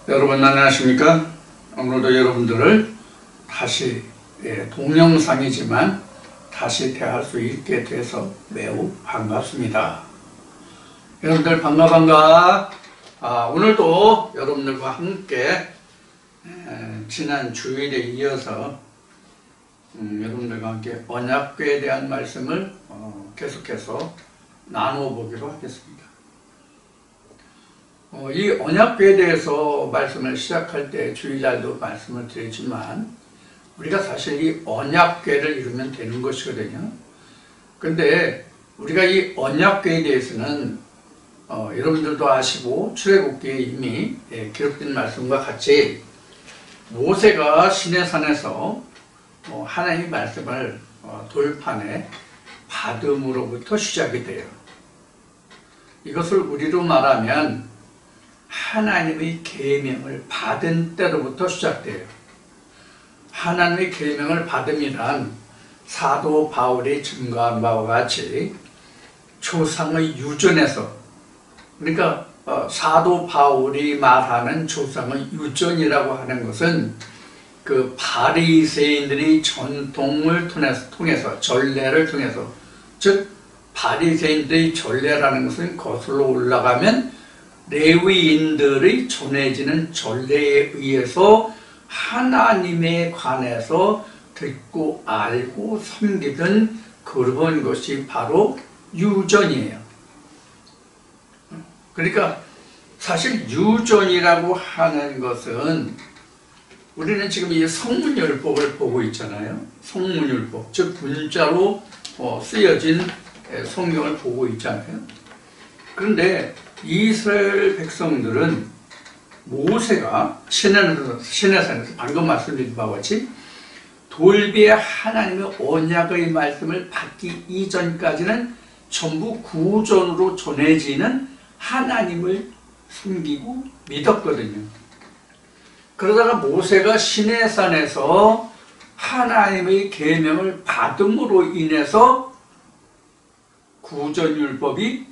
여러분 안녕하십니까? 오늘도 여러분들을 다시 동영상이지만 다시 대할 수 있게 돼서 매우 반갑습니다. 여러분들 반가. 오늘도 여러분들과 함께 지난 주일에 이어서 여러분들과 함께 언약궤에 대한 말씀을 계속해서 나누어 보기로 하겠습니다. 이 언약궤에 대해서 말씀을 시작할 때 주일날도 말씀을 드리지만 우리가 사실 이 언약궤를 이루면 되는 것이거든요. 근데 우리가 이 언약궤에 대해서는 여러분들도 아시고 출애굽기에 이미 기록된 말씀과 같이 모세가 시내산에서 하나님의 말씀을 돌판에 받음으로부터 시작이 돼요. 이것을 우리로 말하면 하나님의 계명을 받은 때로부터 시작돼요. 하나님의 계명을 받음이란 사도 바울이 증거한 바와 같이 조상의 유전에서, 그러니까 사도 바울이 말하는 조상의 유전이라고 하는 것은 그 바리새인들의 전통을 통해서 전례를 통해서, 즉 바리새인들의 전례라는 것은 거슬러 올라가면 레위인들의 전해지는 전례에 의해서 하나님에 관해서 듣고 알고 섬기던 그런 것이 바로 유전이에요. 그러니까 사실 유전이라고 하는 것은 우리는 지금 이 성문율법을 보고 있잖아요. 성문율법, 즉 문자로 쓰여진 성경을 보고 있잖아요. 그런데 이스라엘 백성들은 모세가 시내산에서 방금 말씀드린 바와 같이 돌비에 하나님의 언약의 말씀을 받기 이전까지는 전부 구전으로 전해지는 하나님을 숨기고 믿었거든요. 그러다가 모세가 시내산에서 하나님의 계명을 받음으로 인해서 구전율법이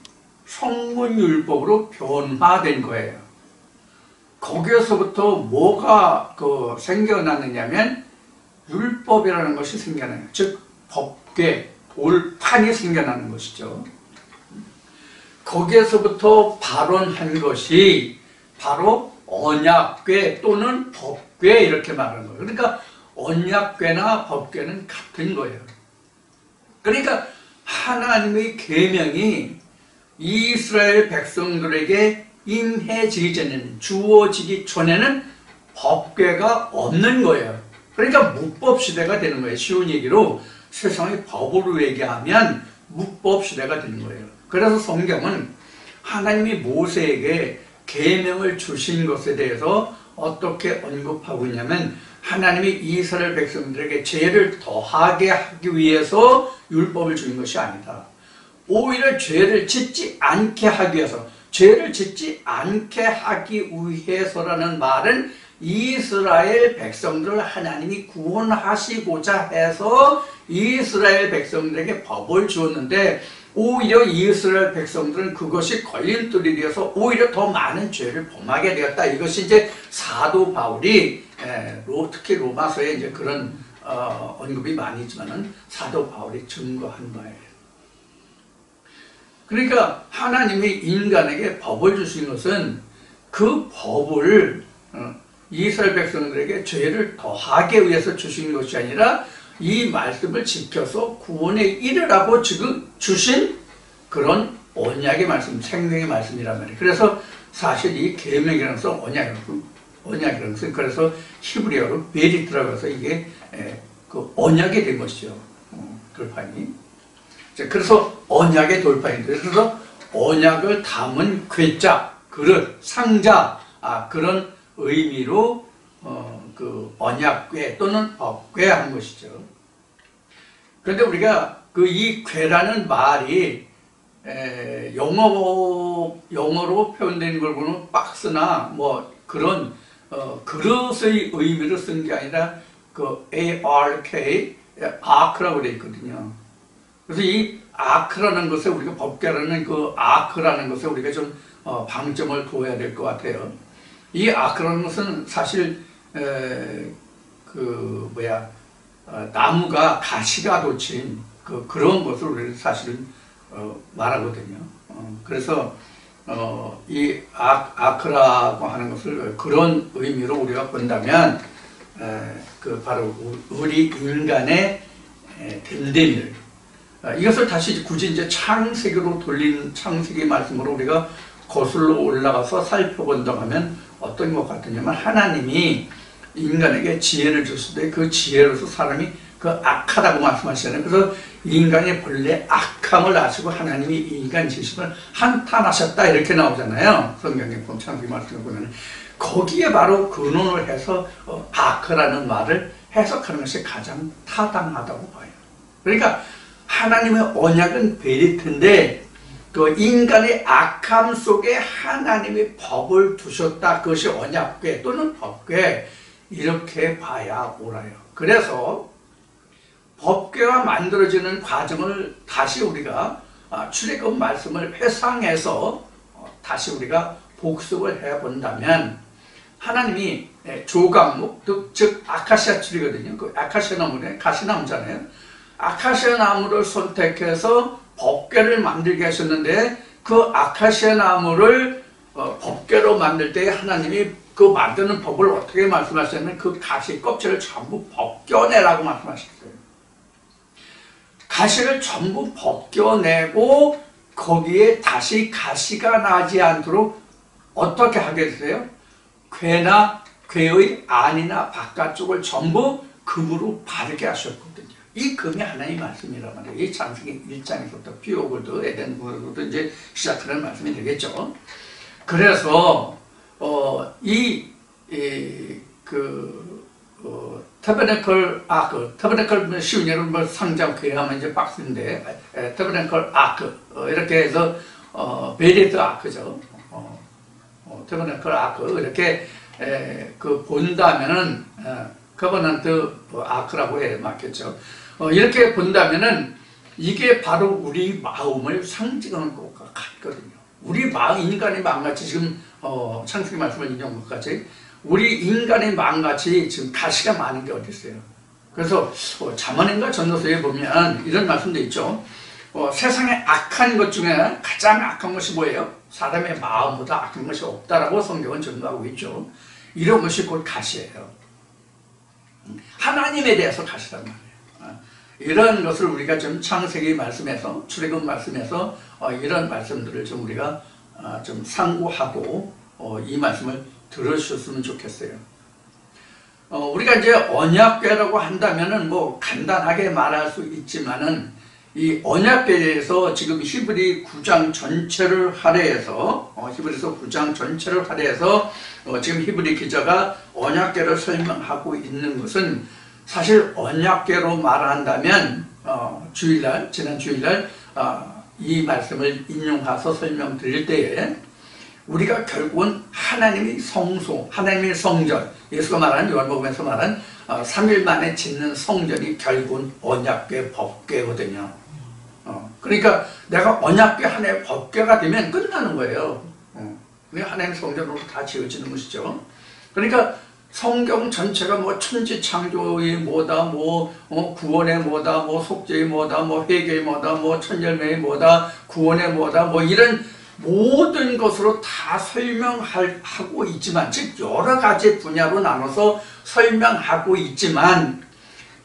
성문율법으로 변화된 거예요. 거기에서부터 뭐가 생겨났느냐면 율법이라는 것이 생겨나요. 즉 법궤, 돌판이 생겨나는 것이죠. 거기에서부터 발원한 것이 바로 언약궤 또는 법궤 이렇게 말하는 거예요. 그러니까 언약궤나 법궤는 같은 거예요. 그러니까 하나님의 계명이 이스라엘 백성들에게 임해지기 전에는, 주어지기 전에는 법궤가 없는 거예요. 그러니까 묵법 시대가 되는 거예요. 쉬운 얘기로 세상의 법으로 얘기하면 묵법 시대가 되는 거예요. 그래서 성경은 하나님이 모세에게 계명을 주신 것에 대해서 어떻게 언급하고 있냐면 하나님이 이스라엘 백성들에게 죄를 더하게 하기 위해서 율법을 주는 것이 아니다. 오히려 죄를 짓지 않게 하기 위해서, 죄를 짓지 않게 하기 위해서라는 말은 이스라엘 백성들을 하나님이 구원하시고자 해서 이스라엘 백성들에게 법을 주었는데 오히려 이스라엘 백성들은 그것이 걸림돌이 되어서 오히려 더 많은 죄를 범하게 되었다. 이것이 이제 사도 바울이 특히 로마서에 이제 그런 언급이 많이 있지만은 사도 바울이 증거한 바예요. 그러니까 하나님이 인간에게 법을 주신 것은 그 법을 이스라엘 백성들에게 죄를 더하게 위해서 주신 것이 아니라 이 말씀을 지켜서 구원에 이르라고 지금 주신 그런 언약의 말씀, 생명의 말씀이란 말이에요. 그래서 사실 이 계명이라는 것은 언약이라는 것은 그래서 히브리어로 베리트라고 해서 이게 그 언약이 된 것이죠. 돌판이. 그래서 언약의 돌판인데, 그래서 언약을 담은 궤자, 그릇, 상자, 그런 의미로 그 언약궤 또는 법궤 하는 것이죠. 그런데 우리가 이 궤라는 말이 영어로 표현된 걸 보면 박스나 뭐 그런 그릇의 의미로 쓴 게 아니라 그 ARK, 아크라고 되어 있거든요. 그래서 이 아크라는 것에 우리가 법궤라는 그 아크라는 것에 우리가 좀 방점을 둬야 될 것 같아요. 이 아크라는 것은 사실 나무가 가시가 돋친 그런 것을 우리는 사실은 말하거든요. 그래서 이 아크라고 하는 것을 그런 의미로 우리가 본다면 바로 우리 인간의 됨됨이를 이것을 다시 굳이 이제 창세기로 돌린 창세기 말씀으로 우리가 거슬러 올라가서 살펴본다고 하면 어떤 것 같으냐면 하나님이 인간에게 지혜를 줬을 때 그 지혜로서 사람이 그 악하다고 말씀하시잖아요. 그래서 인간의 본래 악함을 아시고 하나님이 인간 지심을 한탄하셨다 이렇게 나오잖아요. 성경에 보면 창세기 말씀을 보면 거기에 바로 근원을 해서 아크라는 말을 해석하는 것이 가장 타당하다고 봐요. 그러니까 하나님의 언약은 베리트인데 그 인간의 악함 속에 하나님이 법을 두셨다. 그것이 언약궤 또는 법궤 이렇게 봐야 옳아요. 그래서 법궤가 만들어지는 과정을 다시 우리가 출애굽 말씀을 회상해서 다시 우리가 복습을 해본다면 하나님이 조각목 즉 아카시아 줄이거든요. 그 아카시아 나무는 가시나무잖아요. 아카시아 나무를 선택해서 법궤를 만들게 하셨는데 그 아카시아 나무를 법궤로 만들 때 하나님이 그 만드는 법을 어떻게 말씀하셨냐면 그 가시 껍질을 전부 벗겨내라고 말씀하셨어요. 가시를 전부 벗겨내고 거기에 다시 가시가 나지 않도록 어떻게 하게 되세요? 궤나 궤의 안이나 바깥쪽을 전부 금으로 바르게 하셨거든요. 이 금이 하나님의 말씀이란 말이에요. 이 창세기 1장에서부터 피오글도 에덴부터 이제 시작하는 말씀이 되겠죠. 그래서 터버네클 아크, 터버네클 쉬운 예로 뭐 상장 궤하면 이제 박스인데 터버네클 아크 이렇게 해서 베리트 아크죠. 터버네클 아크 이렇게 본다면은 커버넌트 아크라고 해 맞겠죠. 이렇게 본다면은 이게 바로 우리 마음을 상징하는 것과 같거든요. 우리 마음, 인간의 마음같이 지금 창세기 말씀을 인용한 것까지 우리 인간의 마음같이 지금 가시가 많은 게 어디 있어요. 그래서 잠언인가 전도서에 보면 이런 말씀도 있죠. 세상에 악한 것 중에 가장 악한 것이 뭐예요? 사람의 마음보다 악한 것이 없다라고 성경은 증거하고 있죠. 이런 것이 곧 가시예요. 하나님에 대해서 가시란 말이에요. 이런 것을 우리가 좀 창세기 말씀에서 출애굽 말씀에서 이런 말씀들을 좀 우리가 좀 상고하고 이 말씀을 들으셨으면 좋겠어요. 우리가 이제 언약궤라고 한다면은 뭐 간단하게 말할 수 있지만은 이 언약궤에 대해서 지금 히브리 9장 전체를 할애해서 히브리서 9장 전체를 할애해서 지금 히브리 기자가 언약궤를 설명하고 있는 것은 사실 언약궤로 말한다면 주일날 지난 주일날 이 말씀을 인용해서 설명드릴 때에 우리가 결국은 하나님의 성소, 하나님의 성전, 예수가 말하는 요한복음에서 말한 3일 만에 짓는 성전이 결국은 언약궤 법궤거든요. 그러니까 내가 언약궤 하나의 법궤가 되면 끝나는 거예요. 하나님 성전으로 다 지어지는 것이죠. 그러니까 성경 전체가 뭐 천지창조의 뭐다, 뭐 구원의 뭐다, 뭐 속죄의 뭐다, 뭐 회개의 뭐다, 뭐 천열매의 뭐다, 구원의 뭐다, 뭐 이런 모든 것으로 다 설명하고 있지만, 즉 여러 가지 분야로 나눠서 설명하고 있지만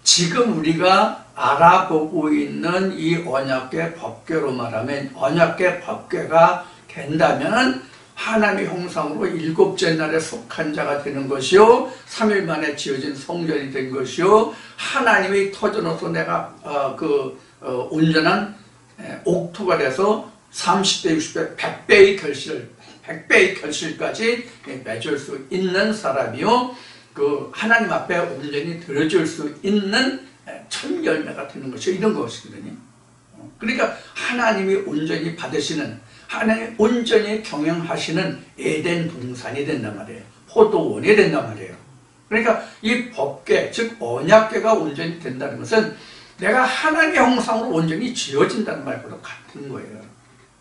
지금 우리가 알아보고 있는 이 언약궤 법궤로 말하면 언약궤 법궤가 된다면 하나님의 형상으로 일곱째 날에 속한 자가 되는 것이요 3일 만에 지어진 성전이 된 것이요 하나님의 터져놓고 내가 온전한 옥토가 돼서 30배, 60배, 100배의 결실까지 맺을 수 있는 사람이요 그 하나님 앞에 온전히 들어줄 수 있는 첫 열매가 되는 것이 이런 것이거든요. 그러니까 하나님이 온전히 받으시는, 하나님이 온전히 경영하시는 에덴 동산이 된단 말이에요. 포도원이 된단 말이에요. 그러니까 이 법궤, 즉 언약궤가 온전히 된다는 것은 내가 하나님의 형상으로 온전히 지어진다는 말보다 같은 거예요.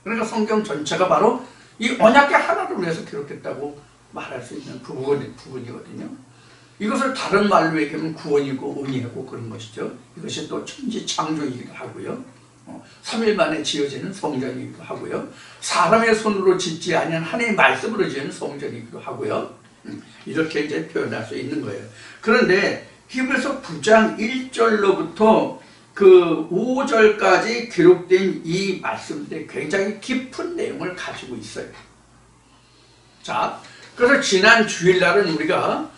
그러니까 성경 전체가 바로 이 언약궤 하나를 위해서 기록했다고 말할 수 있는 부분이거든요. 이것을 다른 말로 얘기하면 구원이고 은혜고 그런 것이죠. 이것이 또 천지 창조이기도 하고요. 3일 만에 지어지는 성전이기도 하고요. 사람의 손으로 짓지 아니한 하나님의 말씀으로 지은 성전이기도 하고요. 이렇게 이제 표현할 수 있는 거예요. 그런데 히브리서 9장 1절로부터 그 5절까지 기록된 이 말씀들이 굉장히 깊은 내용을 가지고 있어요. 자, 그래서 지난 주일날은 우리가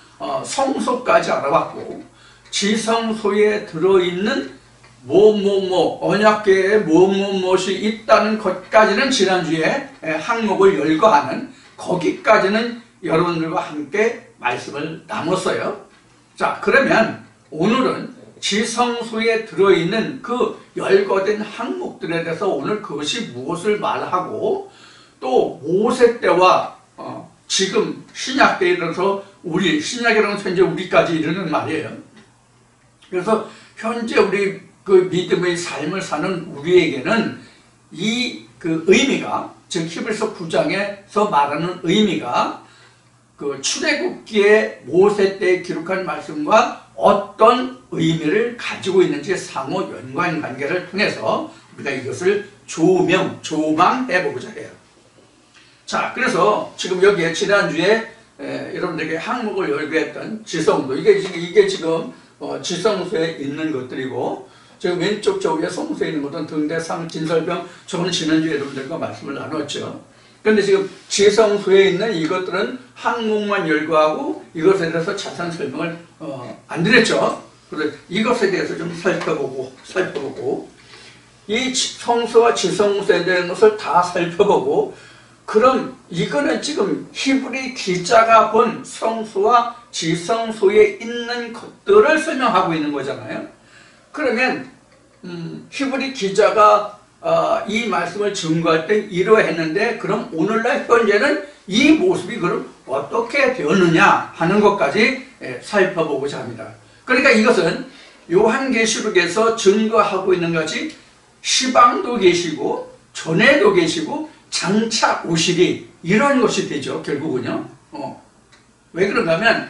성소까지 알아봤고, 지성소에 들어있는 언약궤에 무엇이 있다는 것까지는 지난주에 항목을 열거하는, 거기까지는 여러분들과 함께 말씀을 나눴어요. 자, 그러면 오늘은 지성소에 들어있는 그 열거된 항목들에 대해서 오늘 그것이 무엇을 말하고, 또 모세 때와 지금 신약 때에 이르러서 신약이라는 현재 우리까지 이르는 말이에요. 그래서 현재 우리 그 믿음의 삶을 사는 우리에게는 이 그 의미가, 즉 히브리서 9장에서 말하는 의미가 그 출애굽기에 모세 때 기록한 말씀과 어떤 의미를 가지고 있는지 상호 연관 관계를 통해서 우리가 이것을 조망해 보고자 해요. 자, 그래서 지금 여기에 지난주에 여러분들에게 항목을 열거했던 지성소, 이게 지금 지성소에 있는 것들이고, 지금 왼쪽 저 위에 성소에 있는 것은 등대상, 진설병, 저는 지난주에 여러분들과 말씀을 나눴죠. 그런데 지금 지성소에 있는 이것들은 항목만 열거하고 이것에 대해서 자세한 설명을 안 드렸죠. 그래서 이것에 대해서 좀 살펴보고 이 성소와 지성소에 대한 것을 다 살펴보고, 그럼 이거는 지금 히브리 기자가 본 성소와 지성소에 있는 것들을 설명하고 있는 거잖아요. 그러면 히브리 기자가 이 말씀을 증거할 때 이러했는데, 그럼 오늘날 현재는 이 모습이 그럼 어떻게 되었느냐 하는 것까지 살펴보고자 합니다. 그러니까 이것은 요한계시록에서 증거하고 있는 것이 시방도 계시고 전에도 계시고 장차 오시리, 이런 것이 되죠, 결국은요. 왜 그런가 하면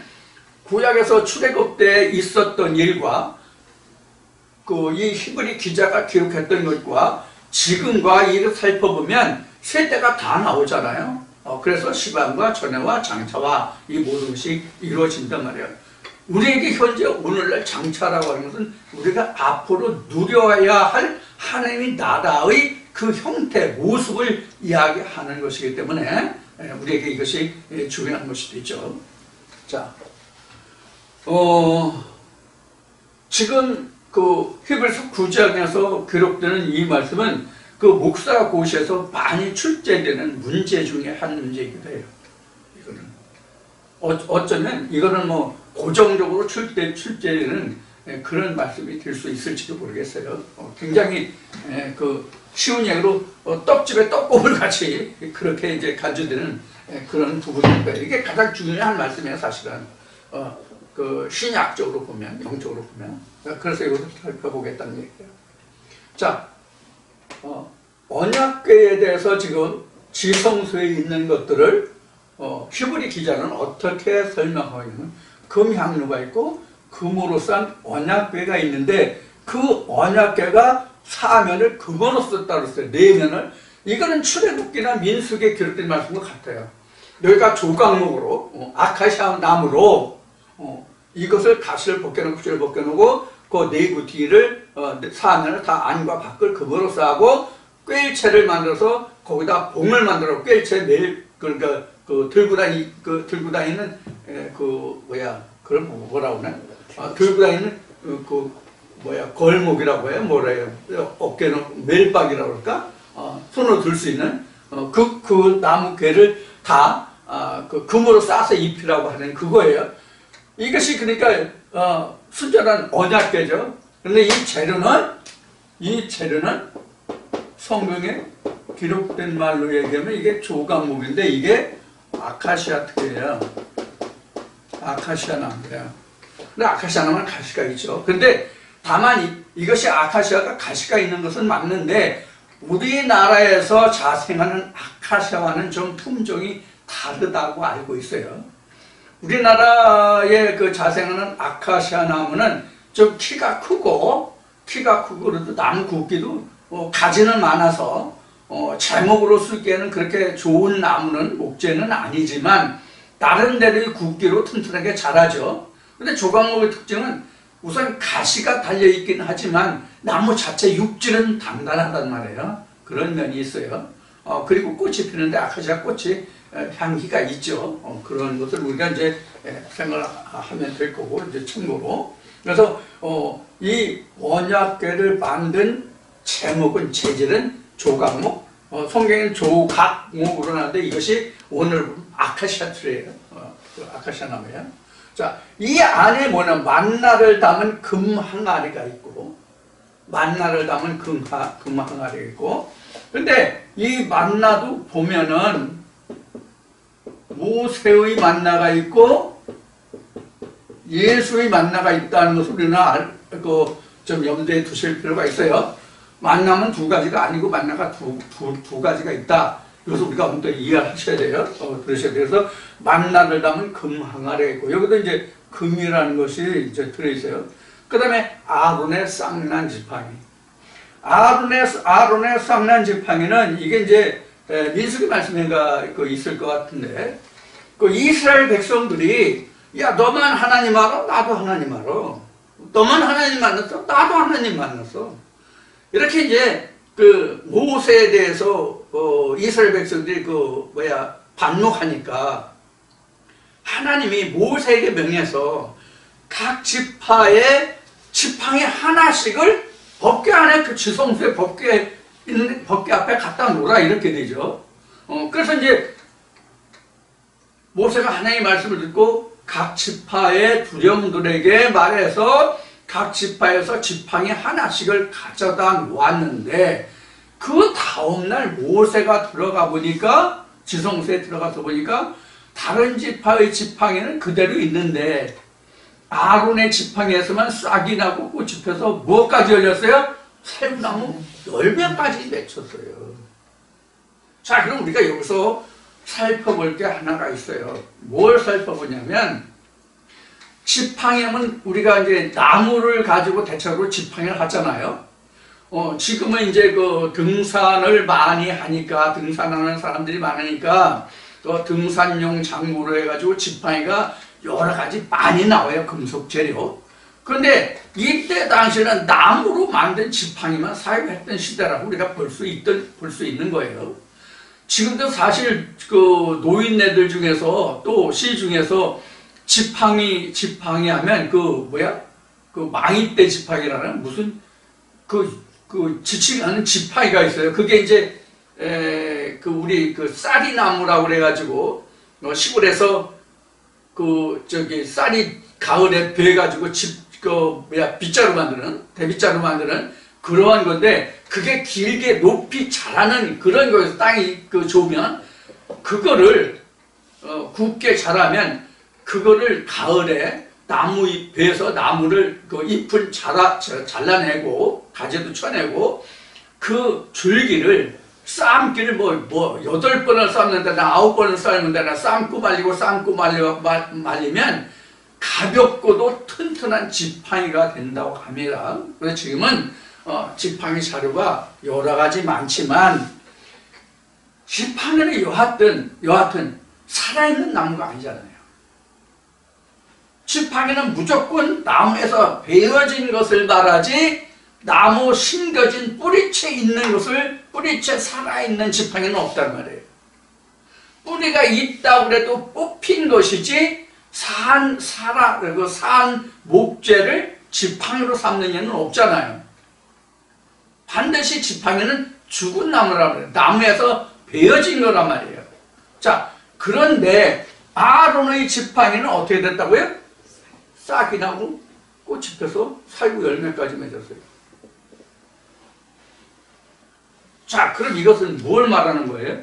구약에서 출애굽 때 있었던 일과 이 히브리 기자가 기록했던 것과 지금과 이를 살펴보면 세대가 다 나오잖아요. 그래서 시방과 전에와 장차와 이 모든 것이 이루어진단 말이에요. 우리에게 현재 오늘날 장차라고 하는 것은 우리가 앞으로 누려야 할 하나님의 나라의 그 형태, 모습을 이야기하는 것이기 때문에 우리에게 이것이 중요한 것이 되죠. 자, 지금 그 히브리서 9장에서 기록되는 이 말씀은 그 목사 고시에서 많이 출제되는 문제 중에 한 문제이기도 해요. 이거는 어쩌면 이거는 뭐 고정적으로 출제되는 그런 말씀이 될 수 있을지도 모르겠어요. 굉장히 그 쉬운 얘기로 떡집에 떡고물 같이 그렇게 이제 간주되는 그런 부분입니다. 이게 가장 중요한 말씀이에요, 사실은. 그 신약적으로 보면, 영적으로 보면. 그래서 이것을 살펴보겠다는 얘기예요. 자, 언약궤에 대해서 지금 지성소에 있는 것들을 히브리 기자는 어떻게 설명하고 있는, 금향로가 있고 금으로 싼 언약궤가 있는데, 그 언약궤가 사면을 금으로 썼다고 했어요. 내면을. 이거는 출애굽기나 민수기에 기록된 말씀과 같아요. 여기가 조각목으로 아카시아 나무로 이것을 가시를 벗겨놓고 줄을 벗겨놓고 그 내부 뒤를 사면을 다 안과 밖을 금으로 싸고 꿰일체를 만들어서 거기다 봉을 만들어 꿰일체 매일 그러니까 들고 다니는 그걸 뭐라고 하나? 들고 다니는 걸목이라고 해요. 뭐래요? 어깨는 멜박이라고 그럴까? 손으로 들 수 있는 그 나무 궤를 다 그 금으로 싸서 입히라고 하는 그거예요. 이것이 그러니까 순전한 언약궤죠. 그런데 이 재료는 성경에 기록된 말로 얘기하면 이게 조각목인데, 이게 아카시아 특이에요. 아카시아 나무예요. 근데 아카시아 나무는 가시가 있죠. 근데 다만 이것이 아카시아가 가시가 있는 것은 맞는데, 우리나라에서 자생하는 아카시아와는 좀 품종이 다르다고 알고 있어요. 우리나라에 그 자생하는 아카시아 나무는 좀 키가 크고 그래도 나무 굵기도 가지는 많아서 제목으로 쓰기에는 그렇게 좋은 나무는 목재는 아니지만 다른 데를 굵기로 튼튼하게 자라죠. 근데 조각목의 특징은 우선 가시가 달려있긴 하지만 나무 자체 육질은 단단하단 말이에요. 그런 면이 있어요. 그리고 꽃이 피는데 아카시아 꽃이 향기가 있죠. 그런 것을 우리가 이제 생각하면 될 거고, 이제 참고로. 그래서 이 언약궤를 만든 재질은 조각목, 성경에는 조각목으로 나는데 이것이 오늘 아카시아 트리예요. 아카시아 나무예요. 자, 이 안에 뭐냐, 만나를 담은 금 항아리가 있고, 만나를 담은 금 항아리가 있고, 근데 이 만나도 보면은 모세의 만나가 있고 예수의 만나가 있다는 것을 우리는 좀 염두에 두실 필요가 있어요. 만나는 두 가지가 아니고 만나가 두 가지가 있다. 이것을 우리가 먼저 이해하셔야 돼요. 그러셔야 돼요. 그래서 만나를 담은 금 항아리가 있고, 여기도 이제 금이라는 것이 이제 들어있어요. 그 다음에 아론의 쌍난 지팡이. 아론의 쌍난 지팡이는 이게 이제 민수기 말씀에가 있을 것 같은데, 그 이스라엘 백성들이 야, 너만 하나님 알아? 나도 하나님 알아. 너만 하나님 만났어? 나도 하나님 만났어. 이렇게 이제 그 모세에 대해서 이스라엘 백성들이 반목하니까 하나님이 모세에게 명해서 각 지팡이 하나씩을 법궤 안에 그 지성소의 법궤 앞에 갖다 놓으라, 이렇게 되죠. 그래서 이제 모세가 하나님의 말씀을 듣고 각 지파의 두령들에게 말해서 각 지파에서 지팡이 하나씩을 가져다 놓았는데, 그 다음날 모세가 들어가 보니까, 지성소에 들어가서 보니까 다른 지파의 지팡이는 그대로 있는데 아론의 지팡이에서만 싹이 나고 꽃이 펴서 뭐까지 열렸어요? 새우나무 열매까지 맺혔어요. 자, 그럼 우리가 여기서 살펴볼 게 하나가 있어요. 뭘 살펴보냐면, 지팡이는 우리가 이제 나무를 가지고 대체로 지팡이를 하잖아요. 지금은 이제 등산을 많이 하니까, 등산하는 사람들이 많으니까 등산용 장구로 해가지고 지팡이가 여러 가지 많이 나와요. 금속 재료. 그런데 이때 당시에는 나무로 만든 지팡이만 사용했던 시대라고 우리가 볼 수 있는 거예요. 지금도 사실 노인네들 중에서 또 시중에서 지팡이 하면 망이떼 지팡이라는 무슨 지칭하는 지팡이가 있어요. 그게 이제 우리 쌀이나무라고 그래가지고 시골에서 쌀이 가을에 베가지고 빗자루 만드는, 대빗자루 만드는 그러한 건데, 그게 길게 높이 자라는 그런 거에서 땅이 좋으면 그거를 굵게 자라면 그거를 가을에 나무 잎에서 나무를 잎을 잘라내고 가지도 쳐내고 그 줄기를 삶기를 8번을 삶는 데나 9번을 삶는 데나 삶고 말리면 가볍고도 튼튼한 지팡이가 된다고 합니다. 그래서 지금은 지팡이 자료가 여러 가지 많지만 지팡이는 여하튼 살아있는 나무가 아니잖아요. 지팡이는 무조건 나무에서 베어진 것을 말하지, 나무 심겨진 뿌리채 있는 것을, 뿌리채 살아있는 지팡이는 없단 말이에요. 뿌리가 있다고 해도 뽑힌 것이지 산 목재를 지팡이로 삼는 예는 없잖아요. 반드시 지팡이는 죽은 나무라고 해요. 나무에서 베어진 거란 말이에요. 자, 그런데 아론의 지팡이는 어떻게 됐다고요? 싹이 나고 꽃이 펴서 살구 열매까지 맺었어요. 자, 그럼 이것은 뭘 말하는 거예요?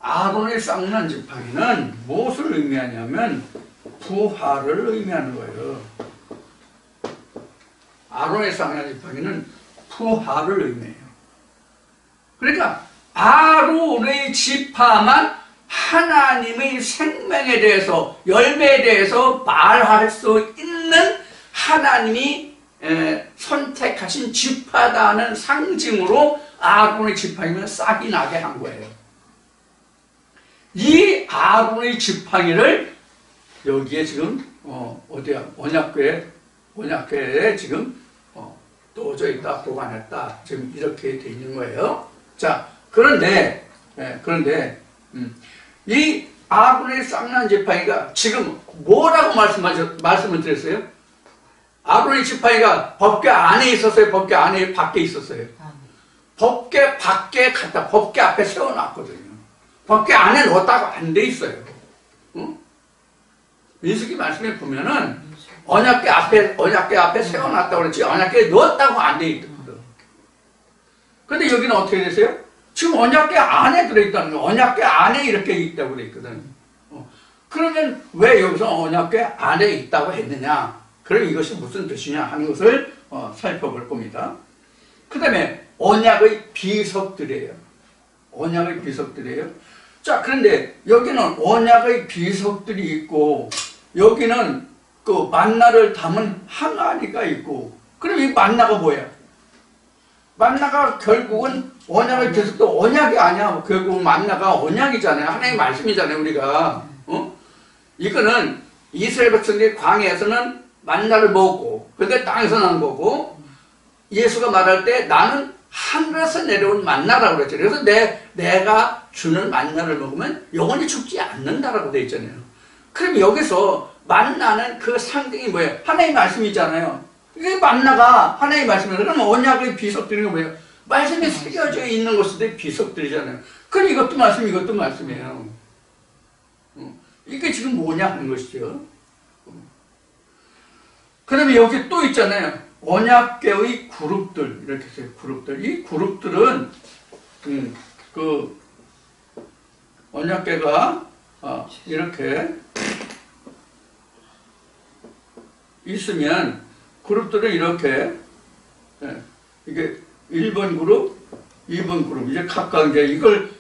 아론의 쌍난 지팡이는 무엇을 의미하냐면 부활을 의미하는 거예요. 아론의 쌍난 지팡이는 부활을 의미해요. 그러니까 아론의 지파만 하나님의 생명에 대해서, 열매에 대해서 말할 수 있는 하나님이 선택하신 지파다는 상징으로 아론의 지팡이를 싹이 나게 한 거예요. 이 아론의 지팡이를 여기에 지금 어디야? 언약궤에 지금 놓여져 있다, 보관했다. 지금 이렇게 돼 있는 거예요. 자, 그런데 이 아론의 쌍난 지팡이가 지금 뭐라고 말씀을 드렸어요? 아론의 지팡이가 법궤 안에 있었어요? 법궤 안에 밖에 있었어요? 법궤 밖에 갖다 법궤 앞에 세워놨거든요. 법궤 안에 넣었다고 안 돼 있어요. 응? 민수기 말씀에 보면은 언약궤 앞에 세워놨다고 그랬지 언약궤에 넣었다고 안 돼 있거든. 근데 여기는 어떻게 됐어요? 지금 언약궤 안에 들어있다는 거예요. 언약궤 안에 이렇게 있다고 돼 있거든. 그러면 왜 여기서 언약궤 안에 있다고 했느냐? 그럼 이것이 무슨 뜻이냐 하는 것을 살펴볼 겁니다. 그 다음에 언약의 비석들이에요. 언약의 비석들이에요. 자, 그런데 여기는 언약의 비석들이 있고 여기는 그 만나를 담은 항아리가 있고, 그럼 이 만나가 뭐야? 만나가 결국은 언약의 비석도 언약이 아니야. 결국은 만나가 언약이잖아요. 하나님의 말씀이잖아요, 우리가. 이거는 이스라엘 백성들이 광야에서는 만나를 먹고, 그게 땅에서 난 거고, 예수가 말할 때 나는 하늘에서 내려온 만나라고 그랬죠. 그래서 내가 주는 만나를 먹으면 영원히 죽지 않는다라고 되어 있잖아요. 그럼 여기서 만나는 그 상징이 뭐예요? 하나님의 말씀이잖아요. 이게 만나가 하나님의 말씀이에요. 그럼 언약의 비석들이 뭐예요? 말씀이 새겨져 있는 것들이 비석들이잖아요. 그럼 이것도 말씀, 이것도 말씀이에요. 이게 지금 뭐냐 하는 것이죠. 그 다음에 여기 또 있잖아요. 언약궤의 그룹들, 이렇게 있어요. 그룹들. 이 그룹들은, 그, 언약궤가, 이렇게 있으면, 그룹들은 이렇게, 이게 1번 그룹, 2번 그룹, 이제 각각 이제 이걸,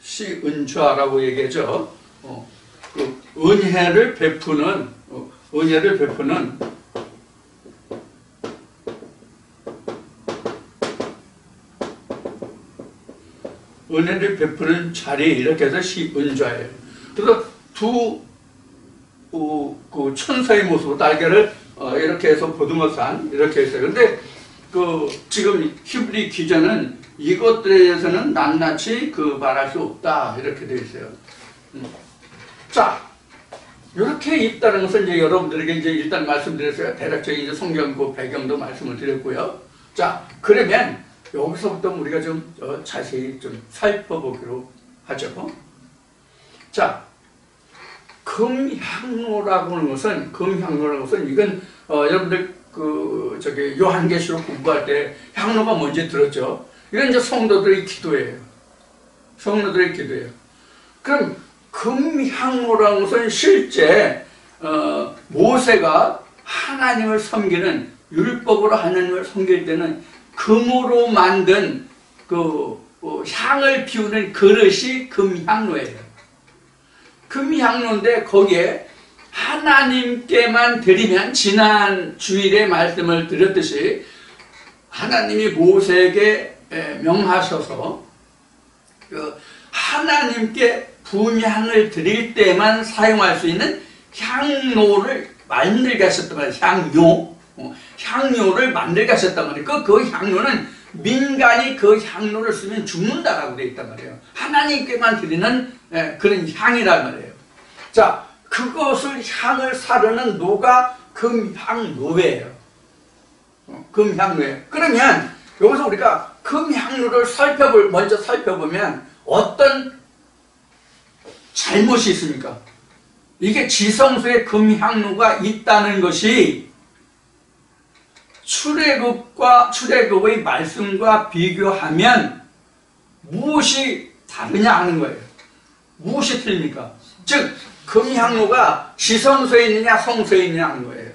시은좌라고 얘기하죠. 그 은혜를 베푸는 자리, 이렇게 해서 시은좌예요. 그래서 그 천사의 모습으로 날개를 이렇게 해서 보듬어산 이렇게 했어요. 근데 그 지금 히브리 기자는 이것들에 대해서는 낱낱이 말할 수 없다 이렇게 되어 있어요. 자, 이렇게 있다는 것은 이제 여러분들에게 이제 일단 말씀드렸어요. 대략적인 이제 성경 그 배경도 말씀을 드렸고요. 자, 그러면 여기서부터 우리가 좀 자세히 좀 살펴보기로 하죠. 자, 금향로라고 하는 것은 이건 여러분들 요한계시록 공부할 때 향로가 뭔지 들었죠. 이건 이제 성도들의 기도예요. 그럼 금향로라는 것은 실제 모세가 하나님을 섬기는, 율법으로 하나님을 섬길 때는 금으로 만든 향을 피우는 그릇이 금향로예요. 금향로인데 거기에 하나님께만 드리면, 지난 주일에 말씀을 드렸듯이 하나님이 모세에게 명하셔서 하나님께 분향을 드릴 때만 사용할 수 있는 향로를 만들게 하셨단 말이에요. 향료를 만들게 하셨단 말이에요. 그 향료는 민간이 그 향로를 쓰면 죽는다라고 되어 있단 말이에요. 하나님께만 드리는 그런 향이란 말이에요. 자, 그것을 향을 사르는 노가 금향로예요. 금향로예요. 그러면 여기서 우리가 금향로를 먼저 살펴보면 어떤 잘못이 있습니까? 이게 지성소에 금향로가 있다는 것이 출애굽의 말씀과 비교하면 무엇이 다르냐 하는 거예요. 무엇이 틀립니까? 즉 금향로가 지성소에 있느냐 성소에 있느냐 하는 거예요.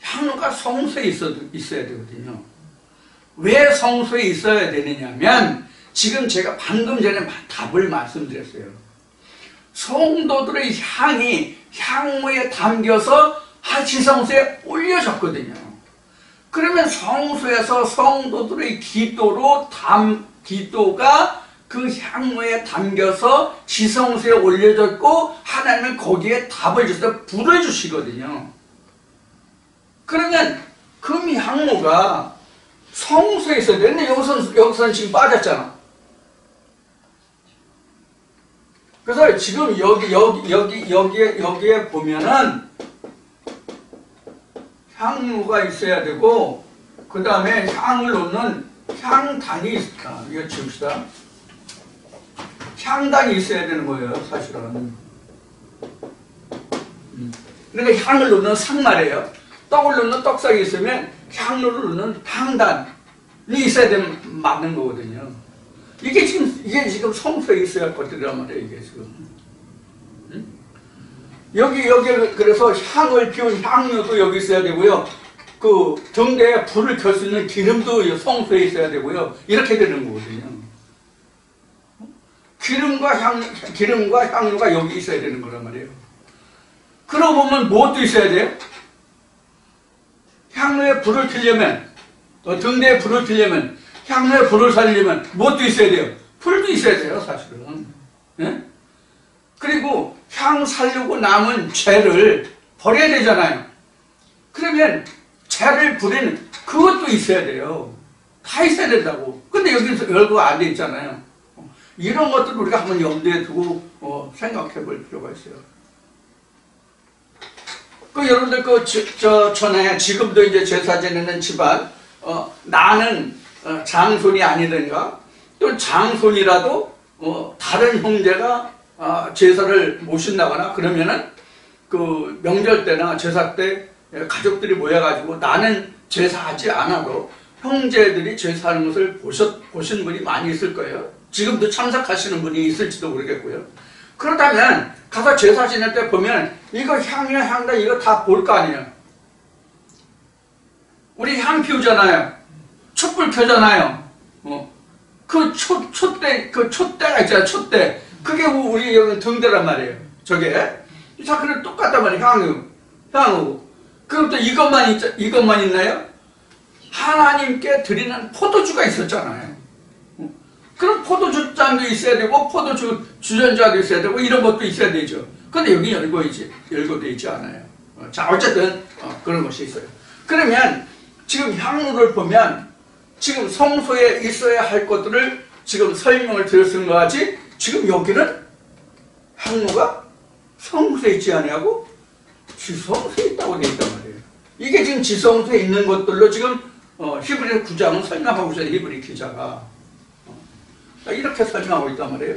향로가 성소에 있어야 되거든요. 왜 성소에 있어야 되느냐면 지금 제가 방금 전에 답을 말씀드렸어요. 성도들의 향이 향무에 담겨서 지성소에 올려졌거든요. 그러면 성소에서 성도들의 기도가 그 향무에 담겨서 지성소에 올려졌고 하나님은 거기에 답을 주셔서 불을 주시거든요. 그러면 금향로가 성소에 있어야 되는데 여기서는 지금 빠졌잖아. 그래서 지금 여기에 보면은 향로가 있어야 되고 그 다음에 향을 놓는 향단이 있을까? 이거 지읍시다. 향단이 있어야 되는 거예요, 사실은. 그러니까 향을 놓는 상말이에요. 떡을 놓는 떡상이 있으면 향로를 놓는 향단이 있어야 되는 맞는 거거든요. 이게 지금 성소에 있어야 할 것들이란 말이에요, 이게 지금. 여기 그래서 향을 피운 향료도 여기 있어야 되고요. 그 등대에 불을 켤 수 있는 기름도 성소에 있어야 되고요. 이렇게 되는 거거든요. 기름과 향료가 여기 있어야 되는 거란 말이에요. 그러고 보면 무엇도 있어야 돼요? 향로에 불을 켜려면, 등대에 불을 켜려면, 향로에 불을 살리려면 무엇도 있어야 돼요? 불도 있어야 돼요, 사실은. 예? 그리고 향 살리고 남은 죄를 버려야 되잖아요. 그러면 죄를 부리는 그것도 있어야 돼요. 다 있어야 된다고. 근데 여기서 열거가 안 돼 있잖아요. 이런 것들을 우리가 한번 염두에 두고 생각해 볼 필요가 있어요. 여러분들 전에 지금도 이제 제사 지내는 집안 나는 장손이 아니든가 또 장손이라도 다른 형제가 제사를 모신다거나 그러면은 그 명절 때나 제사 때 가족들이 모여가지고 나는 제사하지 않아도 형제들이 제사하는 것을 보신 분이 많이 있을 거예요. 지금도 참석하시는 분이 있을지도 모르겠고요. 그렇다면 가서 제사 지낼 때 보면 이거 향이나 향단 이거 다 볼 거 아니에요. 우리 향 피우잖아요. 촛불 켜잖아요. 그 촛대가 있잖아요. 촛대. 그게 우리 여기 등대란 말이에요. 저게. 자, 그래 똑같단 말이에요. 향후. 그럼 또 이것만 있나요? 하나님께 드리는 포도주가 있었잖아요. 그럼 포도주 잔도 있어야 되고 포도주 주전자도 있어야 되고 이런 것도 있어야 되죠. 근데 여기 열거되어 있지 않아요. 자, 어쨌든 그런 것이 있어요. 그러면 지금 향로를 보면 지금 성소에 있어야 할 것들을 지금 설명을 드렸은 것 같이 지금 여기는 향로가 성소에 있지 않냐고 지성소에 있다고 되어 있단 말이에요. 이게 지금 지성소에 있는 것들로 지금 히브리 9장은 설명하고 있어요. 히브리 기자가. 이렇게 설명하고 있단 말이에요.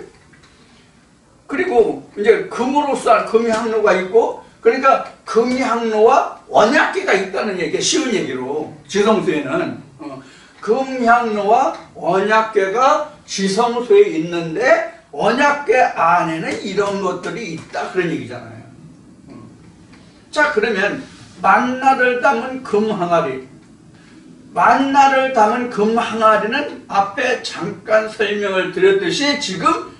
그리고 이제 금으로써 한 금향로가 있고 그러니까 금향로와 언약궤가 있다는 얘기가 쉬운 얘기로 지성소에는 금향로와 언약궤가 지성소에 있는데 언약궤 안에는 이런 것들이 있다 그런 얘기잖아요. 자, 그러면 만나를 담은 금항아리, 만나를 담은 금항아리는 앞에 잠깐 설명을 드렸듯이 지금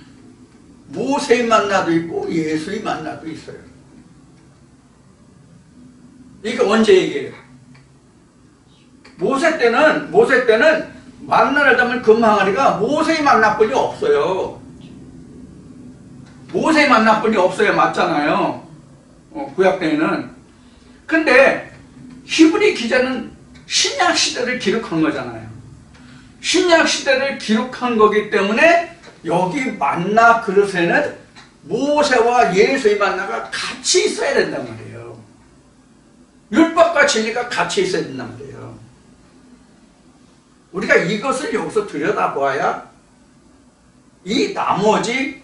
모세의 만나도 있고 예수의 만나도 있어요. 이게 언제 얘기해요? 모세 때는 만나를 담은 금항아리가 모세의 만나뿐이 없어요. 모세의 만나뿐이 없어요. 맞잖아요. 구약 때에는. 근데 히브리 기자는 신약 시대를 기록한 거잖아요. 신약 시대를 기록한 거기 때문에 여기 만나 그릇에는 모세와 예수의 만나가 같이 있어야 된단 말이에요. 율법과 진리가 같이 있어야 된단 말이에요. 우리가 이것을 여기서 들여다봐야 이 나머지